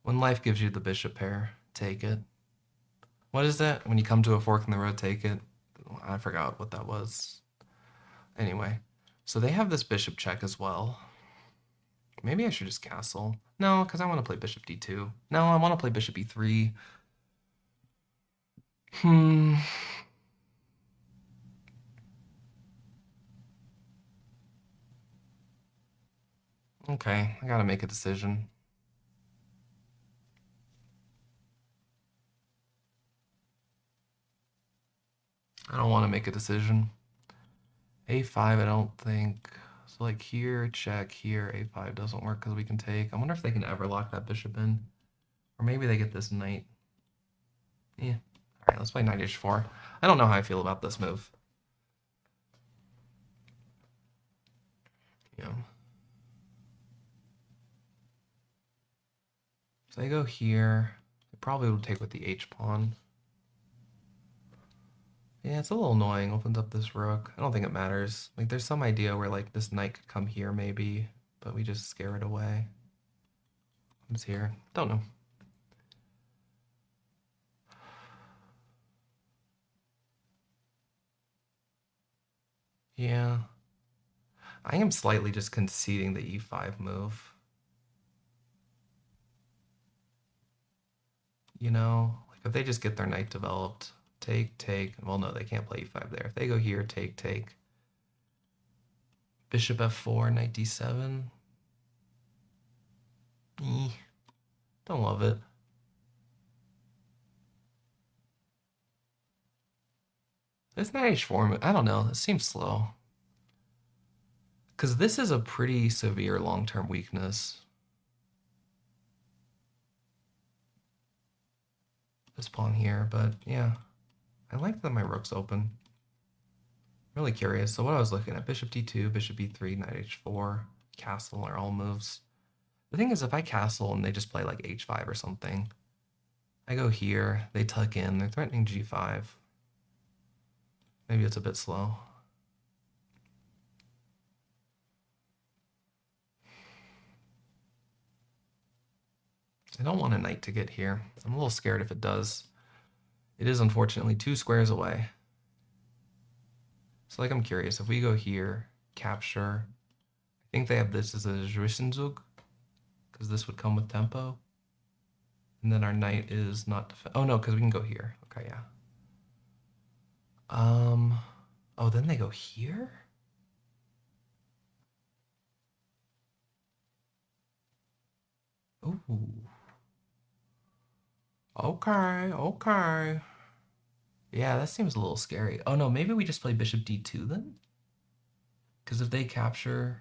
When life gives you the bishop pair, take it. What is that? When you come to a fork in the road, take it. I forgot what that was. Anyway, so they have this bishop check as well. Maybe I should just castle. No, because I want to play bishop d2. No, I want to play bishop e3. Okay, I gotta make a decision. I don't want to make a decision. a5, I don't think. So like here, check, here, a5 doesn't work because we can take. I wonder if they can ever lock that bishop in. Or maybe they get this knight. Yeah. All right, let's play knight h4. I don't know how I feel about this move. Yeah. So they go here. They probably will take with the h pawn. Yeah, it's a little annoying. Opens up this rook. I don't think it matters. Like, there's some idea where, like, this knight could come here, maybe. But we just scare it away. Comes here. Don't know. Yeah. I am slightly just conceding the e5 move. You know? Like, if they just get their knight developed, take. Well, no, they can't play e5 there. If they go here, take. Bishop f4, knight d7. Don't love it. This knight h4, I don't know. It seems slow. Because this is a pretty severe long-term weakness. This pawn here, but yeah. I like that my rook's open. Really curious. So what I was looking at, bishop d2, bishop e3, knight h4, castle are all moves. The thing is, if I castle and they just play like h5 or something, I go here, they tuck in, they're threatening g5. Maybe it's a bit slow. I don't want a knight to get here. I'm a little scared if it does. It is unfortunately 2 squares away. So like I'm curious, if we go here, capture, I think they have this as a Zwischenzug, because this would come with tempo. And then our knight is not, oh no, because we can go here. Okay, yeah. Oh, then they go here? Ooh. Okay, okay. Yeah, that seems a little scary. Oh no, maybe we just play bishop d2 then? Because if they capture,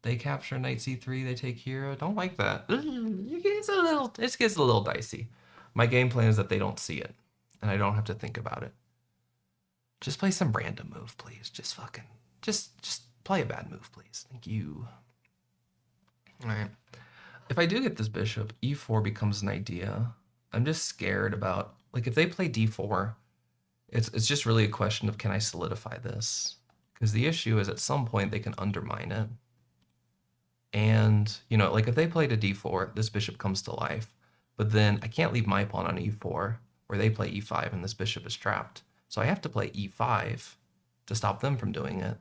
they capture knight c3, they take here. I don't like that. It gets a little dicey. My game plan is that they don't see it, and I don't have to think about it. Just play some random move, please. Just play a bad move, please. Thank you. All right. If I do get this bishop, e4 becomes an idea. I'm just scared about, like, if they play d4, it's just really a question of, can I solidify this? Because the issue is at some point they can undermine it. And, you know, like if they played a d4, this bishop comes to life. But then I can't leave my pawn on e4, where they play e5 and this bishop is trapped. So I have to play e5 to stop them from doing it.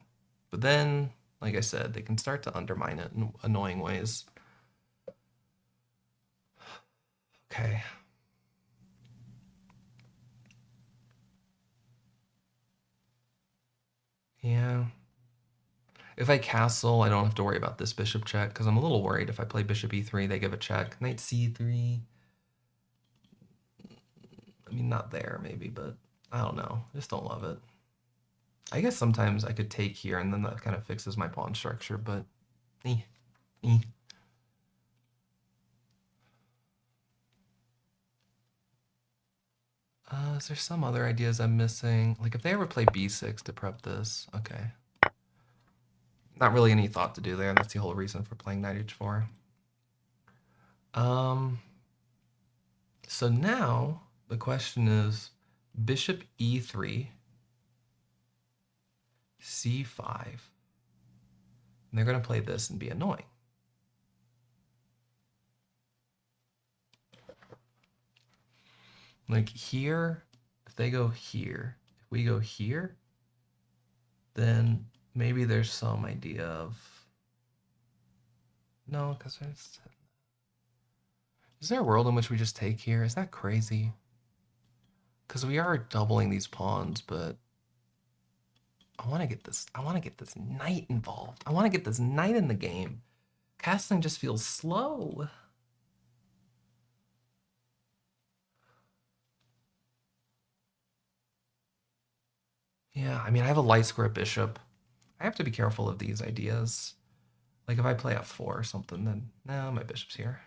But then, like I said, they can start to undermine it in annoying ways. Okay. Yeah. If I castle, I don't have to worry about this bishop check, because I'm a little worried if I play bishop e3, they give a check. Knight c3. I mean, not there, maybe, but I don't know. I just don't love it. I guess sometimes I could take here, and then that kind of fixes my pawn structure, but eh, eh. Is there some other ideas I'm missing? Like if they ever play b6 to prep this, okay. Not really any thought to do there. That's the whole reason for playing knight h4. So now the question is bishop e3, c5. And they're going to play this and be annoying. Like here, if they go here, if we go here, then maybe there's some idea of, no, because there's, is there a world in which we just take here? Is that crazy? Because we are doubling these pawns, but I want to get this knight involved. I want to get this knight in the game. Castling just feels slow. Yeah, I mean, I have a light square bishop. I have to be careful of these ideas. Like if I play f4 or something, then no, my bishop's here.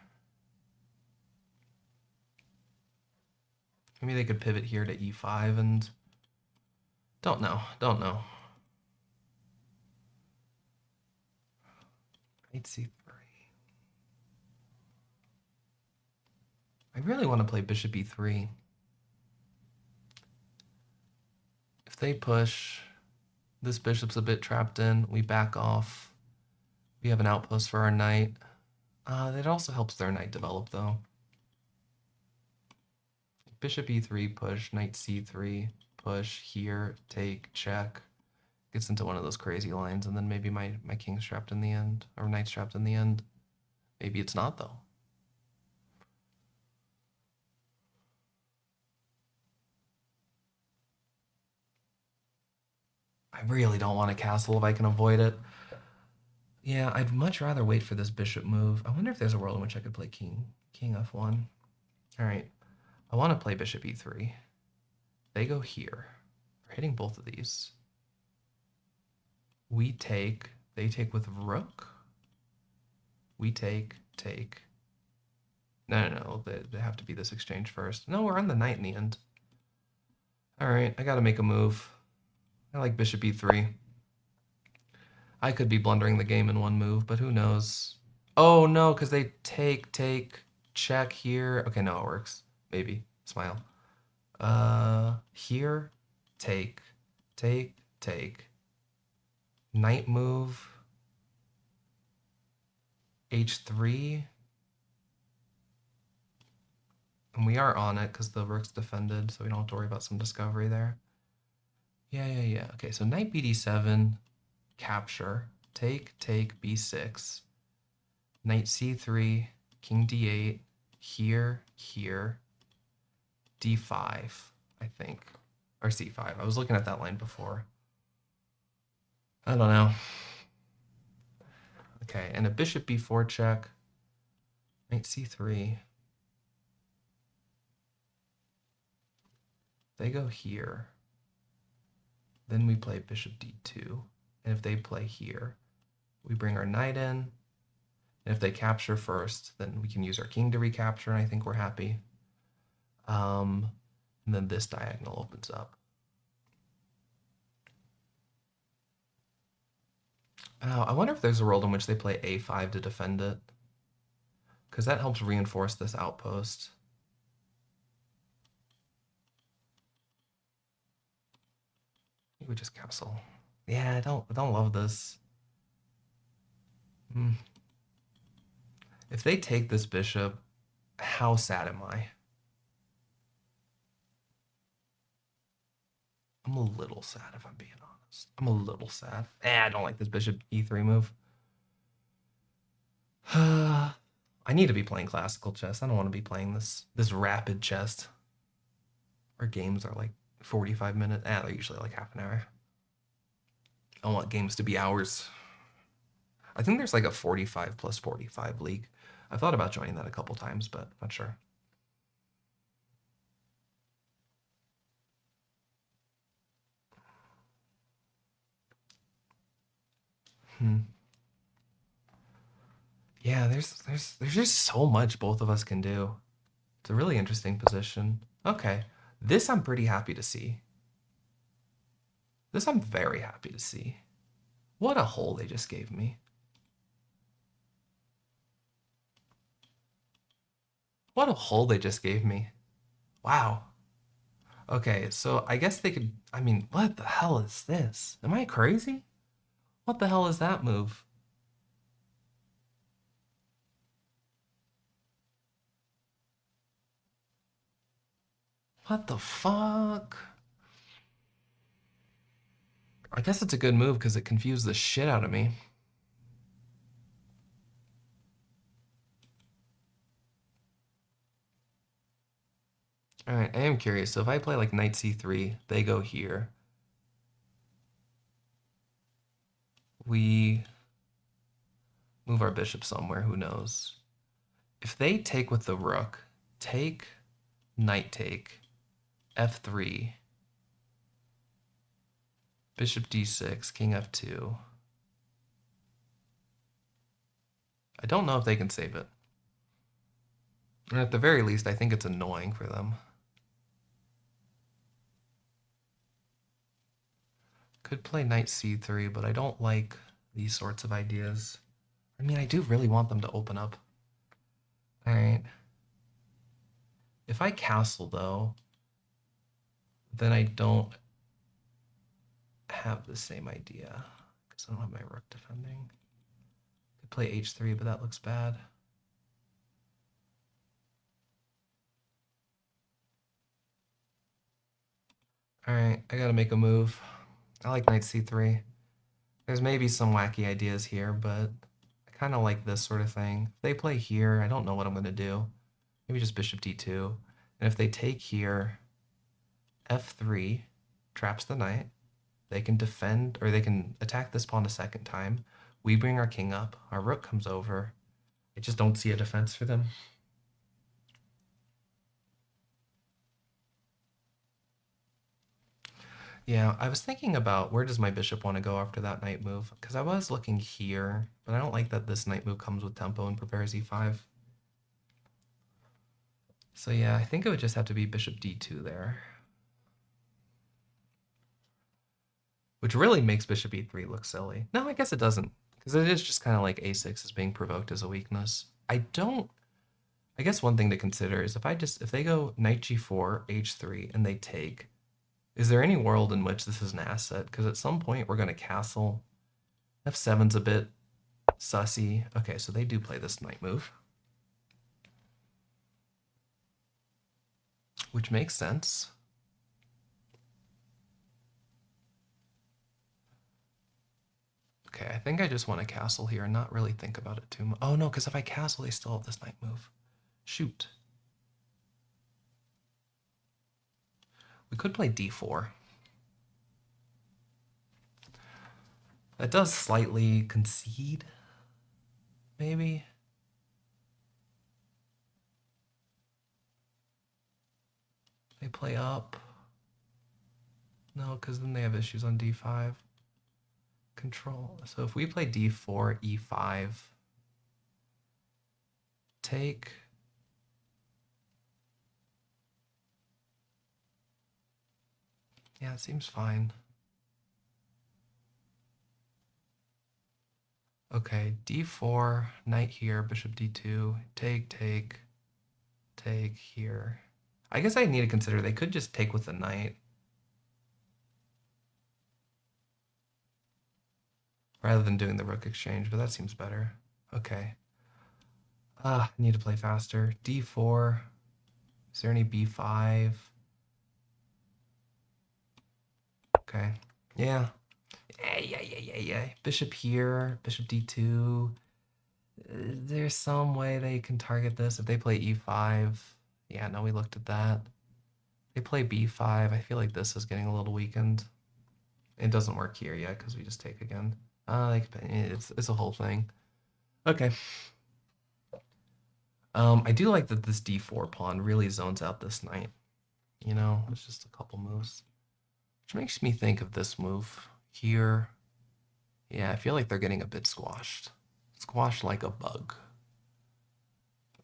Maybe they could pivot here to e5 and don't know. Knight c3. I really want to play bishop e3. If they push, this bishop's a bit trapped in. We back off. We have an outpost for our knight. It also helps their knight develop, though. Bishop e3, push, knight c3, push, here, take, check. Gets into one of those crazy lines, and then maybe my king's trapped in the end, or knight's trapped in the end. Maybe it's not, though. I really don't want to castle if I can avoid it. Yeah, I'd much rather wait for this bishop move. I wonder if there's a world in which I could play king f1. All right, I want to play bishop e3. They go here. We're hitting both of these. We take, they take with rook. We take. No, they have to be this exchange first. No, we're on the knight in the end. All right, I gotta make a move. I like bishop e3. I could be blundering the game in one move, but who knows? Oh no, because they take, check here. Okay, no, it works. Maybe. Smile. Here, take. Knight move. H3. And we are on it because the rook's defended, so we don't have to worry about some discovery there. Yeah. Okay, so knight bd7, capture, take, b6, knight c3, king d8, here, d5, I think, or c5. I was looking at that line before. I don't know. Okay, and a bishop b4 check, knight c3. They go here. Then we play bishop d2. And if they play here, we bring our knight in. And if they capture first, then we can use our king to recapture, and I think we're happy. And then this diagonal opens up. I wonder if there's a world in which they play a5 to defend it, because that helps reinforce this outpost. I think we just castle. Yeah, I don't love this. If they take this bishop, how sad am I? I'm a little sad, if I'm being honest. I'm a little sad. I don't like this bishop e3 move. I need to be playing classical chess. I don't want to be playing this rapid chess. Our games are like 45 minutes. They're usually like half an hour. I want games to be hours. I think there's like a 45 plus 45 league. I've thought about joining that a couple times, but not sure. Yeah, there's just so much both of us can do. It's a really interesting position. Okay, this I'm pretty happy to see. This I'm very happy to see. What a hole they just gave me. What a hole they just gave me. Wow. Okay, so I guess they could, I mean, what the hell is this? Am I crazy? What the hell is that move? What the fuck? I guess it's a good move because it confused the shit out of me. All right, I am curious. So if I play like knight c3, they go here. We move our bishop somewhere, who knows? If they take with the rook, take, knight take, f3, bishop d6, king f2. I don't know if they can save it. And at the very least, I think it's annoying for them. Could play knight c3, but I don't like these sorts of ideas. I mean, I do really want them to open up. All right. If I castle, though, then I don't have the same idea because I don't have my rook defending. Could play h3, but that looks bad. All right, I gotta make a move. I like knight c3. There's maybe some wacky ideas here, but I kind of like this sort of thing. If they play here, I don't know what I'm gonna do. Maybe just bishop d2. And if they take here, f3 traps the knight. They can defend, or they can attack this pawn a second time. We bring our king up. Our rook comes over. I just don't see a defense for them. Yeah, I was thinking about where does my bishop want to go after that knight move? Because I was looking here, but I don't like that this knight move comes with tempo and prepares e5. So yeah, I think it would just have to be bishop d2 there. Which really makes bishop e3 look silly. No, I guess it doesn't, because it is just kind of like a6 is being provoked as a weakness. I guess one thing to consider is if they go knight g4, h3, and they take, is there any world in which this is an asset? Because at some point we're going to castle. f7's a bit sussy. Okay, so they do play this knight move, which makes sense. think I just want to castle here and not really think about it too much. Oh no, because if I castle, they still have this knight move. Shoot. We could play d4. That does slightly concede, maybe. They play up. No, because then they have issues on d5. Control. So if we play d4, e5, take. Yeah, it seems fine. Okay, d4, knight here, bishop d2, take here. I guess I need to consider they could just take with the knight. Rather than doing the rook exchange, but that seems better. Okay. I need to play faster. d4. Is there any b5? Okay. Yeah. Yeah. Bishop here, bishop d2. There's some way they can target this if they play e5. Yeah, no, we looked at that. They play b5. I feel like this is getting a little weakened. It doesn't work here yet because we just take again. It's a whole thing. Okay. I do like that this d4 pawn really zones out this knight. You know, it's just a couple moves. Which makes me think of this move here. Yeah, I feel like they're getting a bit squashed. Squashed like a bug.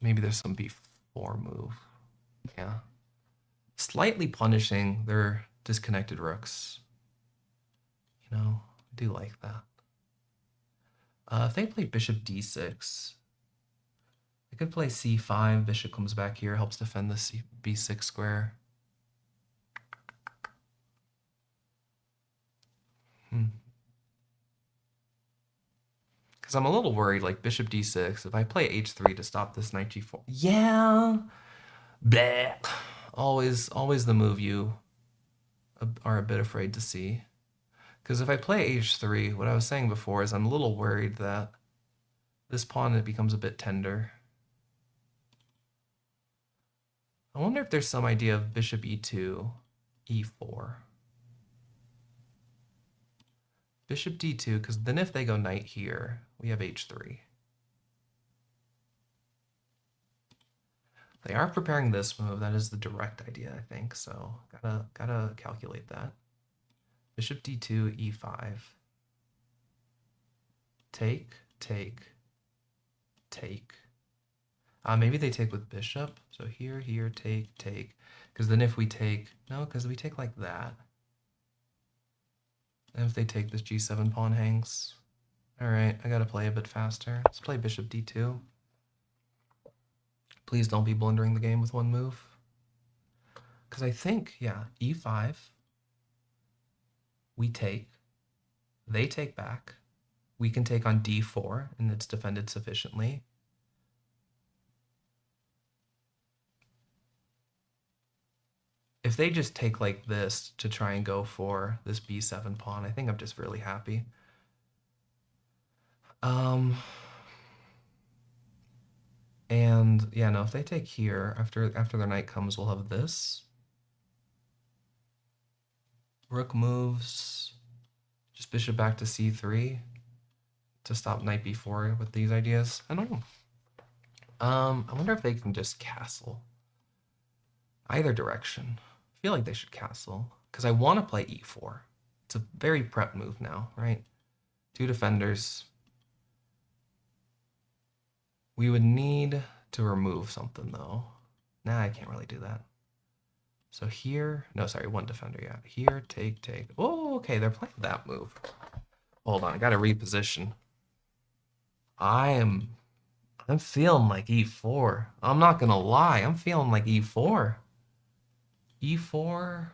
Maybe there's some b4 move. Yeah. Slightly punishing their disconnected rooks. You know, I do like that. If they play bishop d6, I could play c5. Bishop comes back here, helps defend the b6 square. Because I'm a little worried, like bishop d6. If I play h3 to stop this knight g4, yeah, bleh. Always the move you are a bit afraid to see. Because if I play h3, what I was saying before is I'm a little worried that this pawn, it becomes a bit tender. I wonder if there's some idea of bishop e2, e4. Bishop d2, because then if they go knight here, we have h3. They are preparing this move. That is the direct idea, I think. So gotta calculate that. Bishop d2, e5. Take. Maybe they take with bishop. So here, take. Because then if we take, no, because we take like that. And if they take this g7 pawn hangs. All right, I gotta play a bit faster. Let's play bishop d2. Please don't be blundering the game with one move. Because I think, yeah, e5. We take. They take back. We can take on d4, and it's defended sufficiently. If they just take like this to try and go for this b7 pawn, I think I'm just really happy. And yeah, no, if they take here, after their knight comes, we'll have this. Rook moves, just bishop back to c3 to stop knight b4 with these ideas. I don't know. I wonder if they can just castle. Either direction. I feel like they should castle because I want to play e4. It's a very prep move now, right? Two defenders. We would need to remove something though. Nah, I can't really do that. So here, no, sorry, one defender, yeah. Here, take. Oh, okay, they're playing that move. Hold on, I gotta reposition. I'm feeling like e4. I'm not gonna lie, I'm feeling like e4. e4,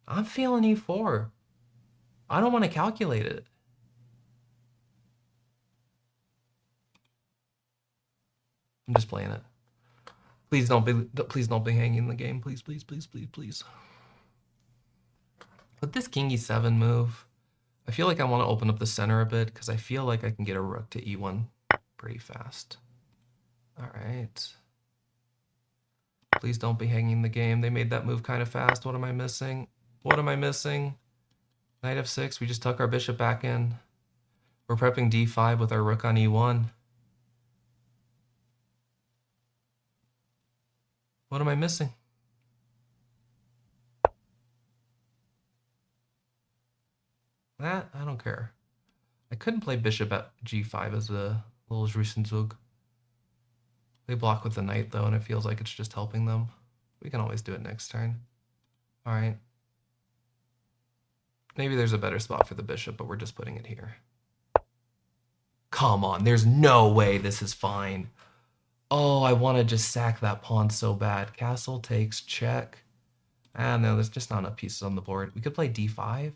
I'm feeling e4. I don't want to calculate it. I'm just playing it. Please don't be hanging the game. Please. But this king e7 move, I feel like I want to open up the center a bit because I feel like I can get a rook to e1 pretty fast. All right. Please don't be hanging the game. They made that move kind of fast. What am I missing? What am I missing? Knight f6. We just tuck our bishop back in. We're prepping d5 with our rook on e1. What am I missing? That, I don't care. I couldn't play bishop at g5 as a little Zug. They block with the knight, though, and it feels like it's just helping them. We can always do it next turn. All right. Maybe there's a better spot for the bishop, but we're just putting it here. Come on, there's no way this is fine. Oh, I want to just sack that pawn so bad. Castle takes, check. Ah, no, there's just not enough pieces on the board. We could play d5.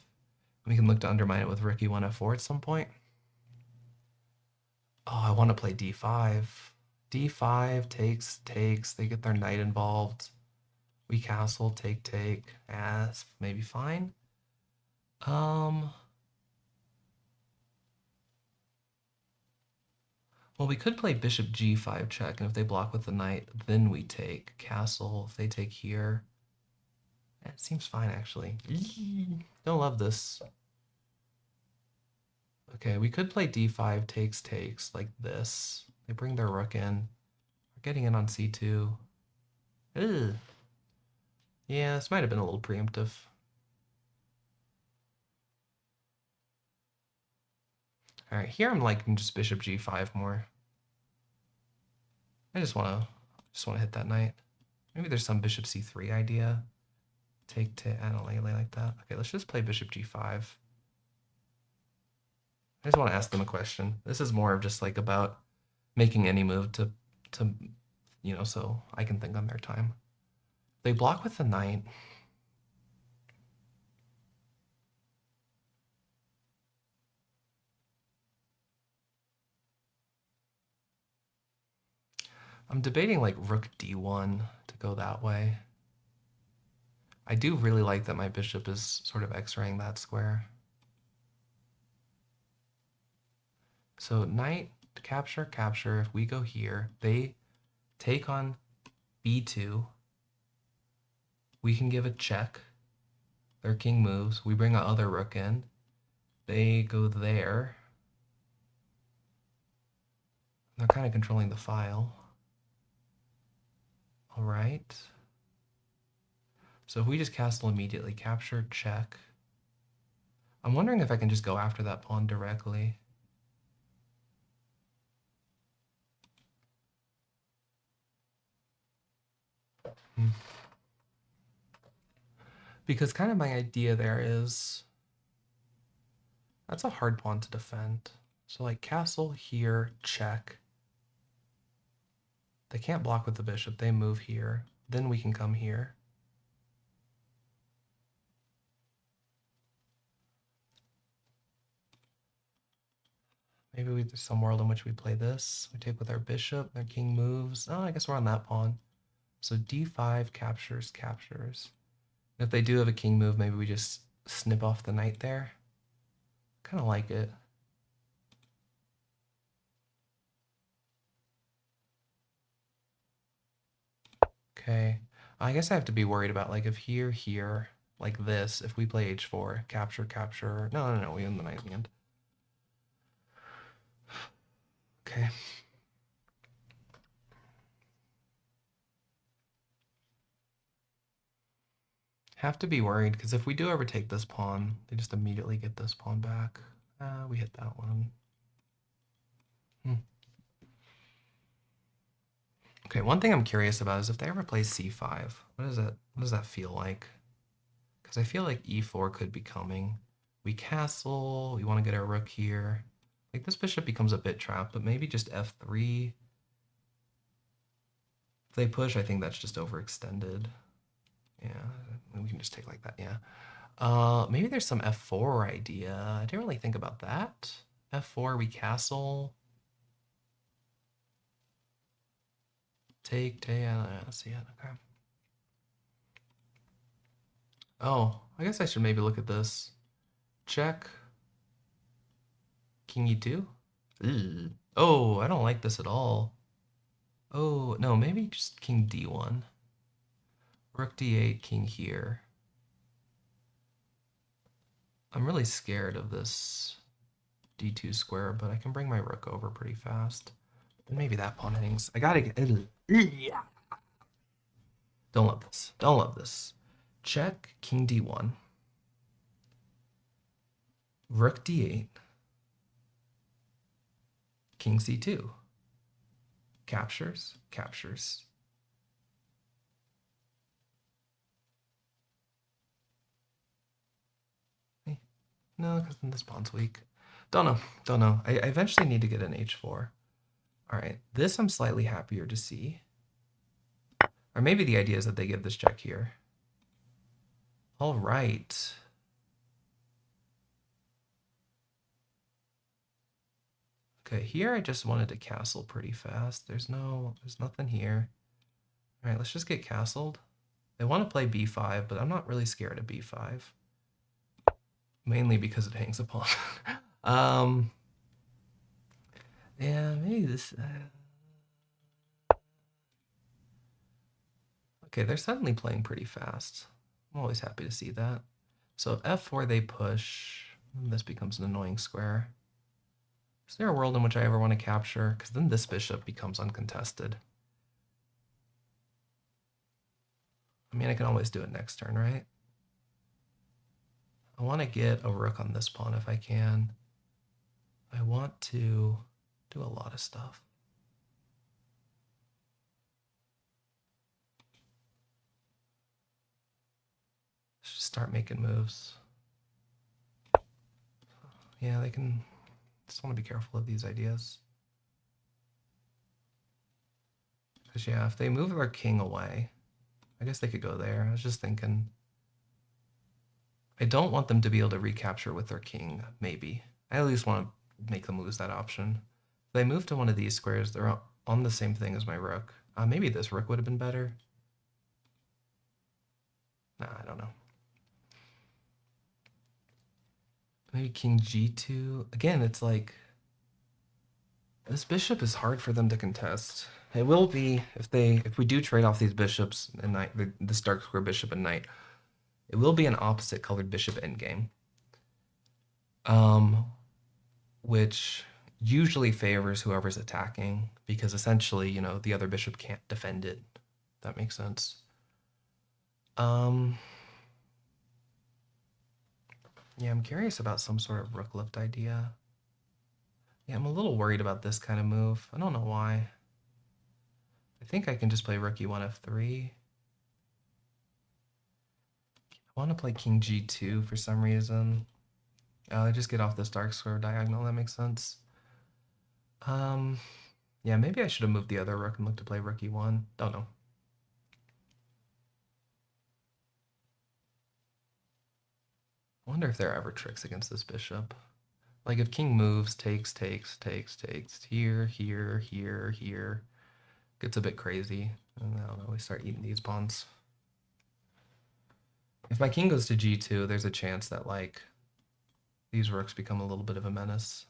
We can look to undermine it with rook e1 f4 at some point. Oh, I want to play d5. d5 takes, takes. They get their knight involved. We castle, take, take. Ah, that's maybe fine. Well, we could play bishop g5 check, and if they block with the knight, then we take castle. If they take here, it seems fine, actually. Don't love this. Okay, we could play d5 takes, takes, like this. They bring their rook in. We're getting in on c2. Ugh. Yeah, this might have been a little preemptive. All right, here I'm liking just bishop g5 more. I just want to hit that knight. Maybe there's some bishop c3 idea. Take, I don't like that. Okay, let's just play bishop g5. I just want to ask them a question. This is more of just like about making any move to you know, so I can think on their time. They block with the knight. I'm debating like rook d1 to go that way. I do really like that my bishop is sort of x-raying that square. So knight to capture, capture. If we go here, they take on b2. We can give a check. Their king moves. We bring our other rook in. They go there. They're kind of controlling the file. All right. So if we just castle immediately, capture, check. I'm wondering if I can just go after that pawn directly. Because kind of my idea there is, that's a hard pawn to defend. So like castle here, check. They can't block with the bishop, they move here. Then we can come here. Maybe there's some world in which we play this. We take with our bishop, their king moves. Oh, I guess we're on that pawn. So d5 captures, captures. And if they do have a king move, maybe we just snip off the knight there. Kind of like it. Okay. I guess I have to be worried about like if here, like this, if we play h4, capture, capture. No, we win the knight in the end. Okay. Have to be worried because if we do ever take this pawn, they just immediately get this pawn back. We hit that one. Okay, one thing I'm curious about is if they ever play c5, what does that feel like? Because I feel like e4 could be coming. We castle, we want to get our rook here. Like this bishop becomes a bit trapped, but maybe just f3. If they push, I think that's just overextended. Yeah, we can just take like that, yeah. Maybe there's some f4 idea. I didn't really think about that. f4, we castle. Take, let's see it, okay. Oh, I guess I should maybe look at this. Check. King e2? Oh, I don't like this at all. Oh, no, maybe just king d1. Rook d8, king here. I'm really scared of this d2 square, but I can bring my rook over pretty fast. And maybe that pawn hangs. I gotta get... Don't love this. Don't love this. Check, king d1. Rook d8. King c2. Captures, captures. No, because then this pawn's weak. Don't know, don't know. I eventually need to get an h4. All right, this I'm slightly happier to see. Or maybe the idea is that they give this check here. All right. Okay, here I just wanted to castle pretty fast. There's nothing here. All right, let's just get castled. They want to play b5, but I'm not really scared of b5. Mainly because it hangs upon. Yeah, maybe this... Okay, they're suddenly playing pretty fast. I'm always happy to see that. So if f4 they push, this becomes an annoying square. Is there a world in which I ever want to capture? Because then this bishop becomes uncontested. I mean, I can always do it next turn, right? I want to get a rook on this pawn if I can. I want to do a lot of stuff. Let's just start making moves. Yeah, they can... Just want to be careful of these ideas. Because, yeah, if they move their king away, I guess they could go there. I was just thinking... I don't want them to be able to recapture with their king, maybe. I at least want to make them lose that option. If they move to one of these squares, they're on the same thing as my rook. Maybe this rook would have been better. Nah, I don't know. Maybe king g2. Again, it's like... This bishop is hard for them to contest. It will be, if we do trade off these bishops and knight, this dark square bishop and knight, it will be an opposite colored bishop endgame. Which usually favors whoever's attacking, because essentially, you know, the other bishop can't defend it. That makes sense. Yeah, I'm curious about some sort of rook lift idea. Yeah, I'm a little worried about this kind of move. I don't know why. I think I can just play rook e1 f3. I want to play king g2 for some reason. Just get off this dark square diagonal. That makes sense. Yeah, maybe I should have moved the other rook and looked to play rook e1. Don't know. I wonder if there are ever tricks against this bishop. Like if king moves, takes, here, here, here, here. Gets a bit crazy. And I don't know, we start eating these pawns. If my king goes to g2, there's a chance that like these rooks become a little bit of a menace.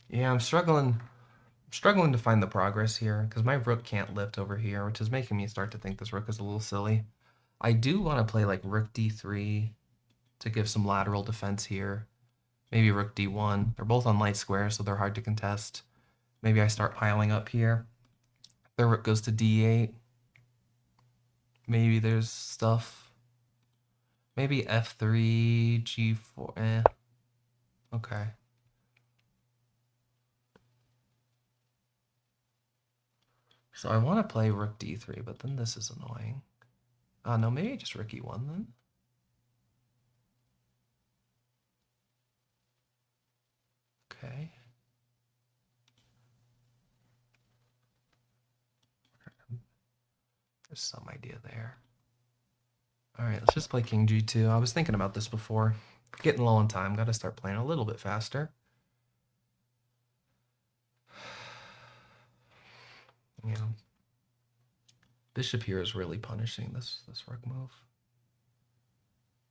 Yeah, I'm struggling to find the progress here because my rook can't lift over here, which is making me start to think this rook is a little silly. I do want to play like rook d3 to give some lateral defense here. Maybe rook d1. They're both on light squares, so they're hard to contest. Maybe I start piling up here. Their rook goes to d8. Maybe there's stuff. Maybe f3, g4. Okay. So I want to play rook d3, but then this is annoying. No, maybe just rook e1 then. Okay. There's some idea there. All right, let's just play king g2. I was thinking about this before. Getting low on time. Got to start playing a little bit faster. Yeah. Bishop here is really punishing this rook move.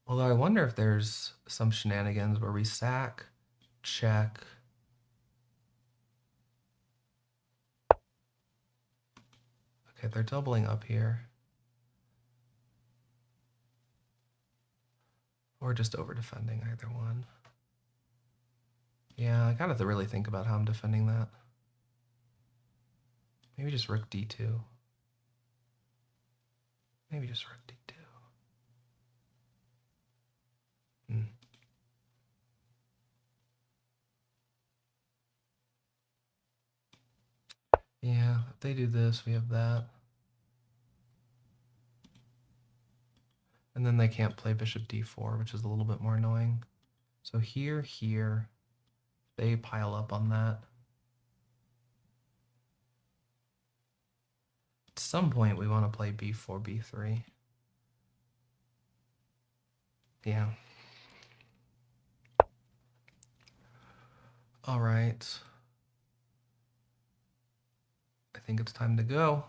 Although I wonder if there's some shenanigans where we sack, check. Okay, they're doubling up here. Or just over defending, either one. Yeah, I gotta really think about how I'm defending that. Maybe just rook d2. Maybe just rook d2. Yeah, if they do this, we have that. And then they can't play bishop d4, which is a little bit more annoying. So here, they pile up on that. At some point, we want to play b4, b3. Yeah. All right. I think it's time to go.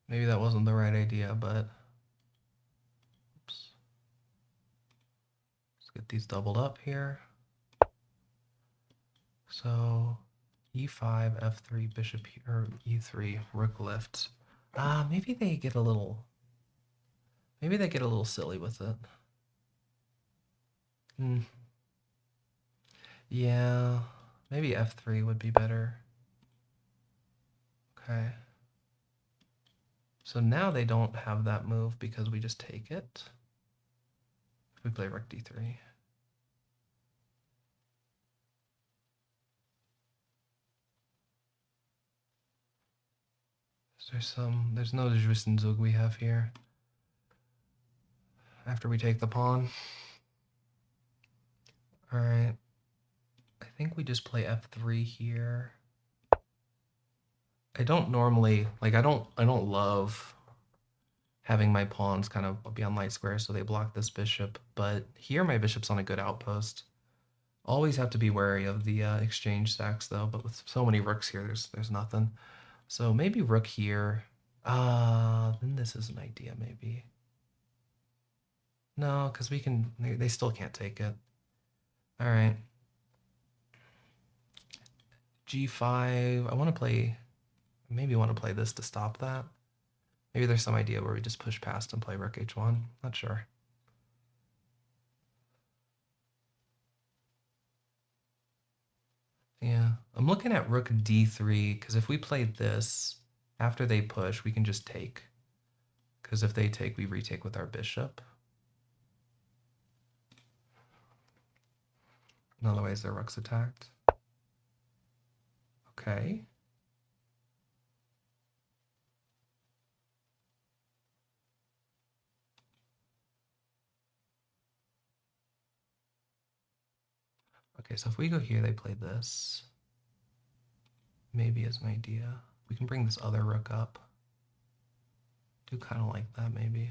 Maybe that wasn't the right idea, but oops. Let's get these doubled up here. So e5, f3, bishop here, or e3, rook lifts. Maybe they get a little silly with it. Yeah, maybe f3 would be better. Okay. So now they don't have that move because we just take it. If we play rook d3. There's no Zhuizhen we have here. After we take the pawn. All right. I think we just play f3 here. I don't normally, like, I don't love having my pawns kind of be on light squares so they block this bishop, but here my bishop's on a good outpost. Always have to be wary of the exchange stacks though, but with so many rooks here, there's nothing. So maybe rook here. Then this is an idea maybe. No, because they still can't take it. All right. G5, maybe want to play this to stop that. Maybe there's some idea where we just push past and play rook h1. Not sure. Yeah, I'm looking at rook d3 because if we play this after they push, we can just take. Because if they take, we retake with our bishop. And otherwise, their rook's attacked. Okay. Okay, so if we go here, they play this. Maybe as an idea. We can bring this other rook up. Do kind of like that, maybe.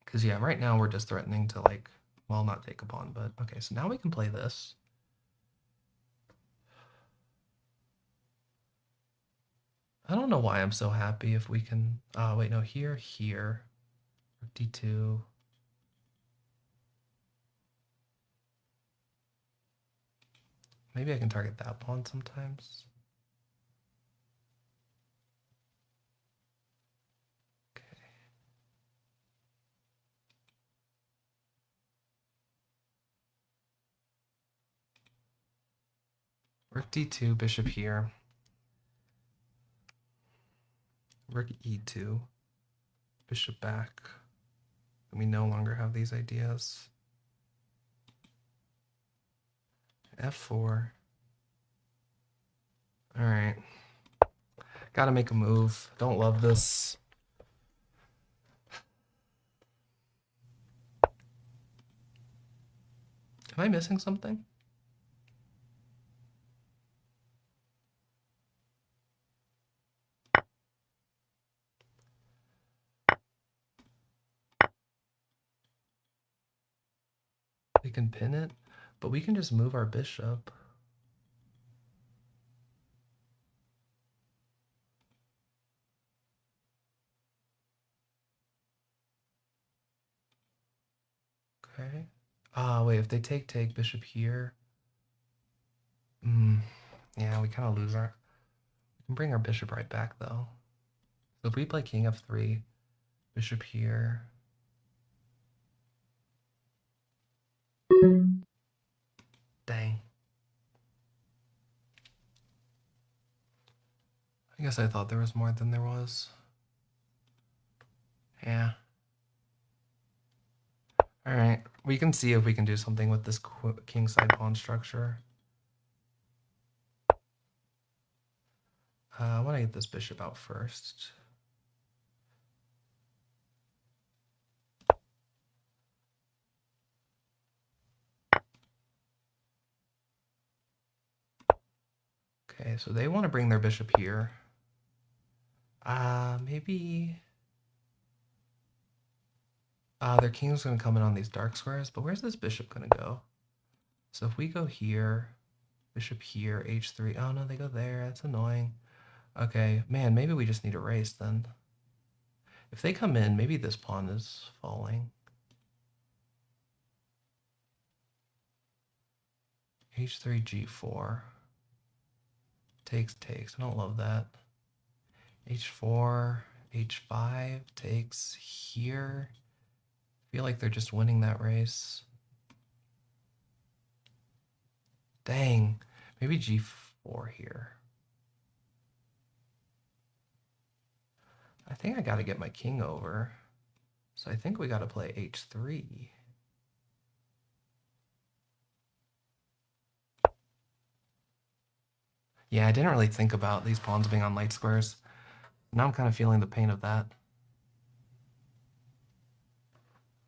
Because, yeah, right now we're just threatening to, like, well, not take a pawn, but okay, so now we can play this. I don't know why I'm so happy if we can, wait, no, here, d2. Maybe I can target that pawn sometimes. Okay. Rook d2, bishop here. Rook e2, bishop back. We no longer have these ideas. f4. All right. Gotta make a move. Don't love this. Am I missing something? can pin it, but we can just move our bishop. Okay. Wait, if they take bishop here. Yeah, we kind of lose our... We can bring our bishop right back, though. So if we play king f3, bishop here... Dang. I guess I thought there was more than there was. Yeah. Alright, we can see if we can do something with this kingside pawn structure. I want to get this bishop out first. Okay, so they want to bring their bishop here. Maybe... their king's going to come in on these dark squares, but where's this bishop going to go? So if we go here, bishop here, h3. Oh, no, they go there. That's annoying. Okay, man, maybe we just need a race then. If they come in, maybe this pawn is falling. h3, g4. Takes. I don't love that. h4, h5, takes here. I feel like they're just winning that race. Dang, maybe g4 here. I think I got to get my king over. So I think we got to play h3. Yeah, I didn't really think about these pawns being on light squares. Now I'm kind of feeling the pain of that.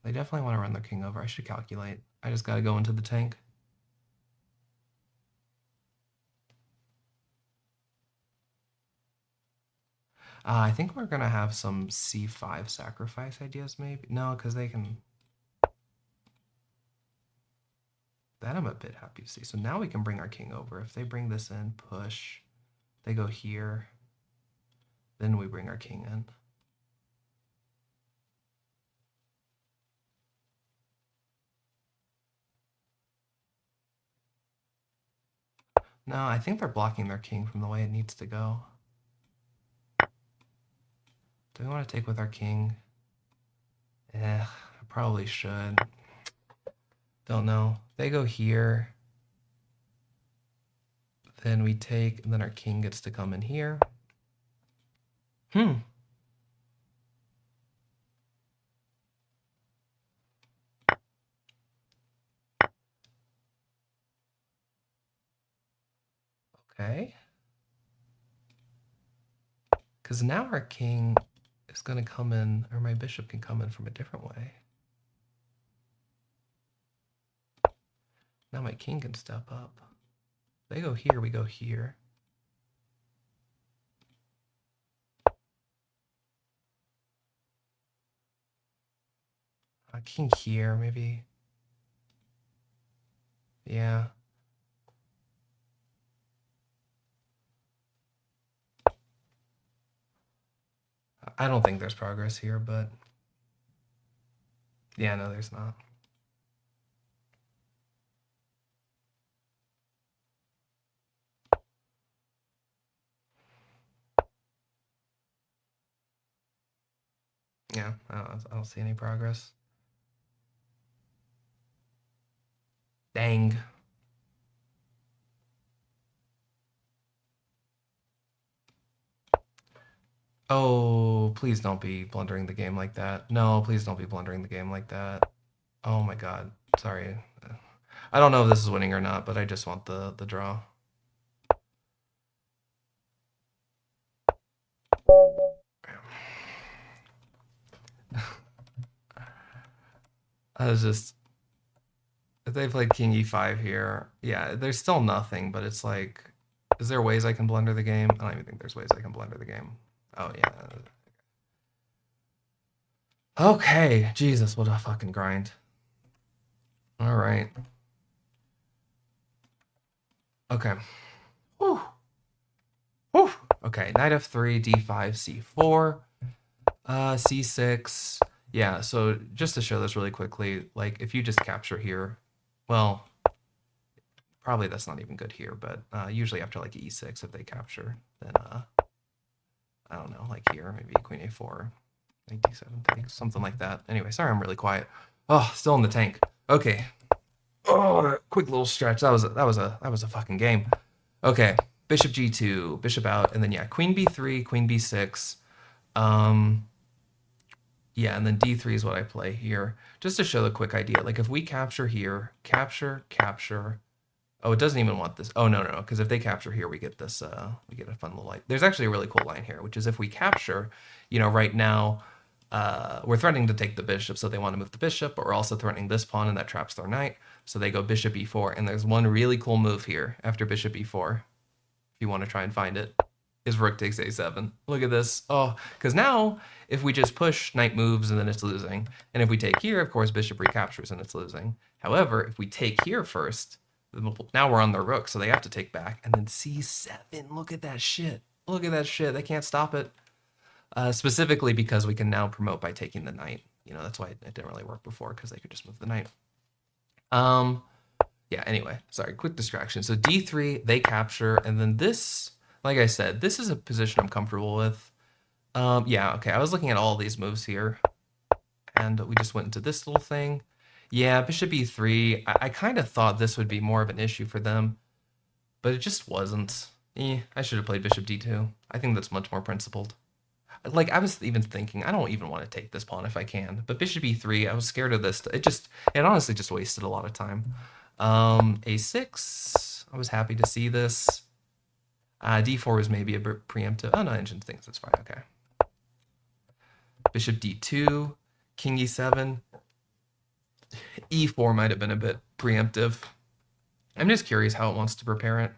They definitely want to run their king over. I should calculate. I just got to go into the tank. I think we're going to have some c5 sacrifice ideas, maybe. No, because they can... That I'm a bit happy to see. So now we can bring our king over. If they bring this in, push. They go here. Then we bring our king in. No, I think they're blocking their king from the way it needs to go. Do we want to take with our king? I probably should. Don't know. They go here. Then we take, and then our king gets to come in here. Okay. Because now our king is going to come in, or my bishop can come in from a different way. Now my king can step up. They go here, we go here. King here, maybe. Yeah. I don't think there's progress here, but... Yeah, no, there's not. Yeah, I don't see any progress. Dang. Oh, please don't be blundering the game like that. No, please don't be blundering the game like that. Oh my god. Sorry. I don't know if this is winning or not, but I just want the draw. I was just... If they played king e5 here, yeah, there's still nothing, but it's like... Is there ways I can blunder the game? I don't even think there's ways I can blunder the game. Oh, yeah. Okay, Jesus, what a fucking grind. All right. Okay. Whew. Whew. Okay, knight f3, d5, c4, c6. Yeah, so just to show this really quickly, like if you just capture here, well, probably that's not even good here, but usually after like e6, if they capture, then I don't know, like here, maybe queen a4, knight d7 takes, something like that. Anyway, sorry I'm really quiet. Oh, still in the tank. Okay. Oh, quick little stretch. That was a fucking game. Okay, bishop g2, bishop out, and then yeah, queen b3, queen b6. Um, yeah, and then d3 is what I play here, just to show the quick idea. Like if we capture here, capture, capture. Oh, it doesn't even want this. Oh no, no, because if they capture here, we get this. We get a fun little line. There's actually a really cool line here, which is if we capture, right now, we're threatening to take the bishop, so they want to move the bishop, but we're also threatening this pawn, and that traps their knight. So they go bishop e4, and there's one really cool move here after bishop e4. If you want to try and find it, is rook takes a7. Look at this. Oh, because now if we just push, knight moves and then it's losing. And if we take here, of course, bishop recaptures and it's losing. However, if we take here first, now we're on their rook, so they have to take back. And then c7. Look at that shit. Look at that shit. They can't stop it. Specifically because we can now promote by taking the knight. That's why it didn't really work before, because they could just move the knight. Yeah, anyway, sorry, quick distraction. So d3, they capture, and then this, like I said, this is a position I'm comfortable with. Yeah, okay, I was looking at all these moves here, and we just went into this little thing. Yeah, bishop e3, I kind of thought this would be more of an issue for them, but it just wasn't. I should have played bishop d2. I think that's much more principled. Like, I was even thinking, I don't even want to take this pawn if I can, but bishop e3, I was scared of this. It honestly just wasted a lot of time. a6, I was happy to see this. d4 was maybe a bit preemptive. Oh no, engine thinks that's fine, okay. Bishop d2, king e7. e4 might have been a bit preemptive. I'm just curious how it wants to prepare it.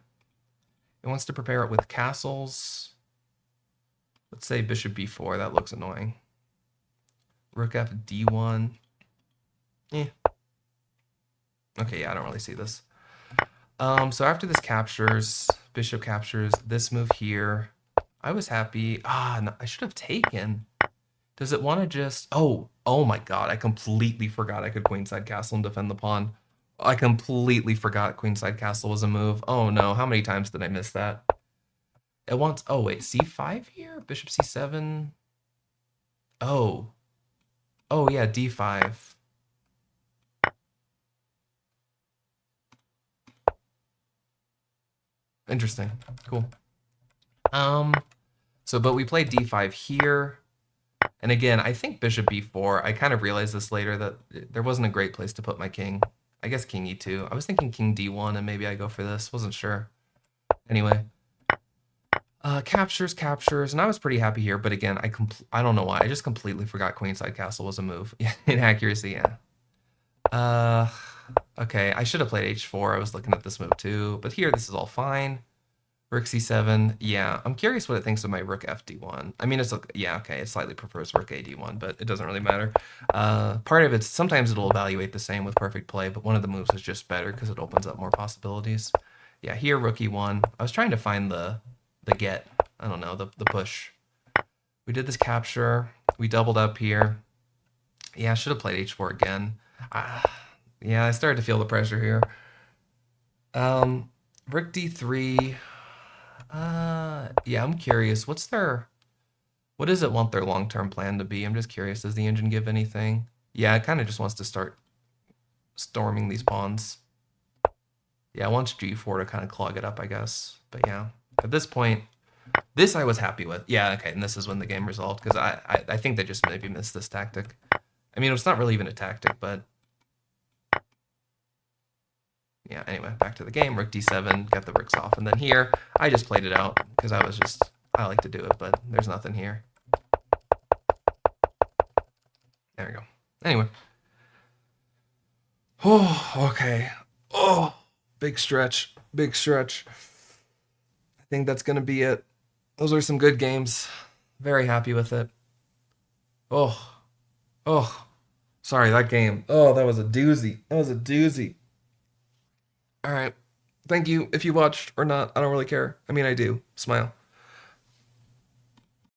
It wants to prepare it with castles. Let's say bishop b4, that looks annoying. Rook f d1. Okay, yeah, I don't really see this. So after this captures, bishop captures, this move here, I was happy. No, I should have taken. Does it want to just... Oh my god, I completely forgot I could queenside castle and defend the pawn. I completely forgot queenside castle was a move. Oh no, how many times did I miss that? It wants... Oh wait, c5 here? Bishop c7? Oh. Oh yeah, d5. Interesting. Cool. But we played d5 here. And again, I think bishop b4, I kind of realized this later that there wasn't a great place to put my king. I guess king e2. I was thinking king d1 and maybe I go for this. Wasn't sure. Anyway. Captures, and I was pretty happy here. But again, I don't know why. I just completely forgot queenside castle was a move. Inaccuracy, yeah. Okay, I should have played h4. I was looking at this move too. But here, this is all fine. Rook c7, yeah. I'm curious what it thinks of my rook fd1. I mean, yeah, okay, it slightly prefers rook ad1, but it doesn't really matter. Part of it, sometimes it'll evaluate the same with perfect play, but one of the moves is just better because it opens up more possibilities. Yeah, here, rook e1. I was trying to find the get. I don't know, the push. We did this capture. We doubled up here. Yeah, I should have played h4 again. Yeah, I started to feel the pressure here. Rook d3. Yeah, I'm curious. What does it want their long-term plan to be? I'm just curious. Does the engine give anything? Yeah, it kind of just wants to start storming these pawns. Yeah, it wants g4 to kind of clog it up, I guess. But yeah, at this point, this I was happy with. Yeah, okay, and this is when the game resolved, because I think they just maybe missed this tactic. I mean, it's not really even a tactic, but... Yeah, anyway, back to the game. Rook d7, got the rooks off. And then here, I just played it out, because I like to do it, but there's nothing here. There we go. Anyway. Oh, okay. Oh, big stretch. Big stretch. I think that's going to be it. Those are some good games. Very happy with it. Oh. Sorry, that game. Oh, that was a doozy. That was a doozy. All right. Thank you. If you watched or not, I don't really care. I mean, I do. Smile.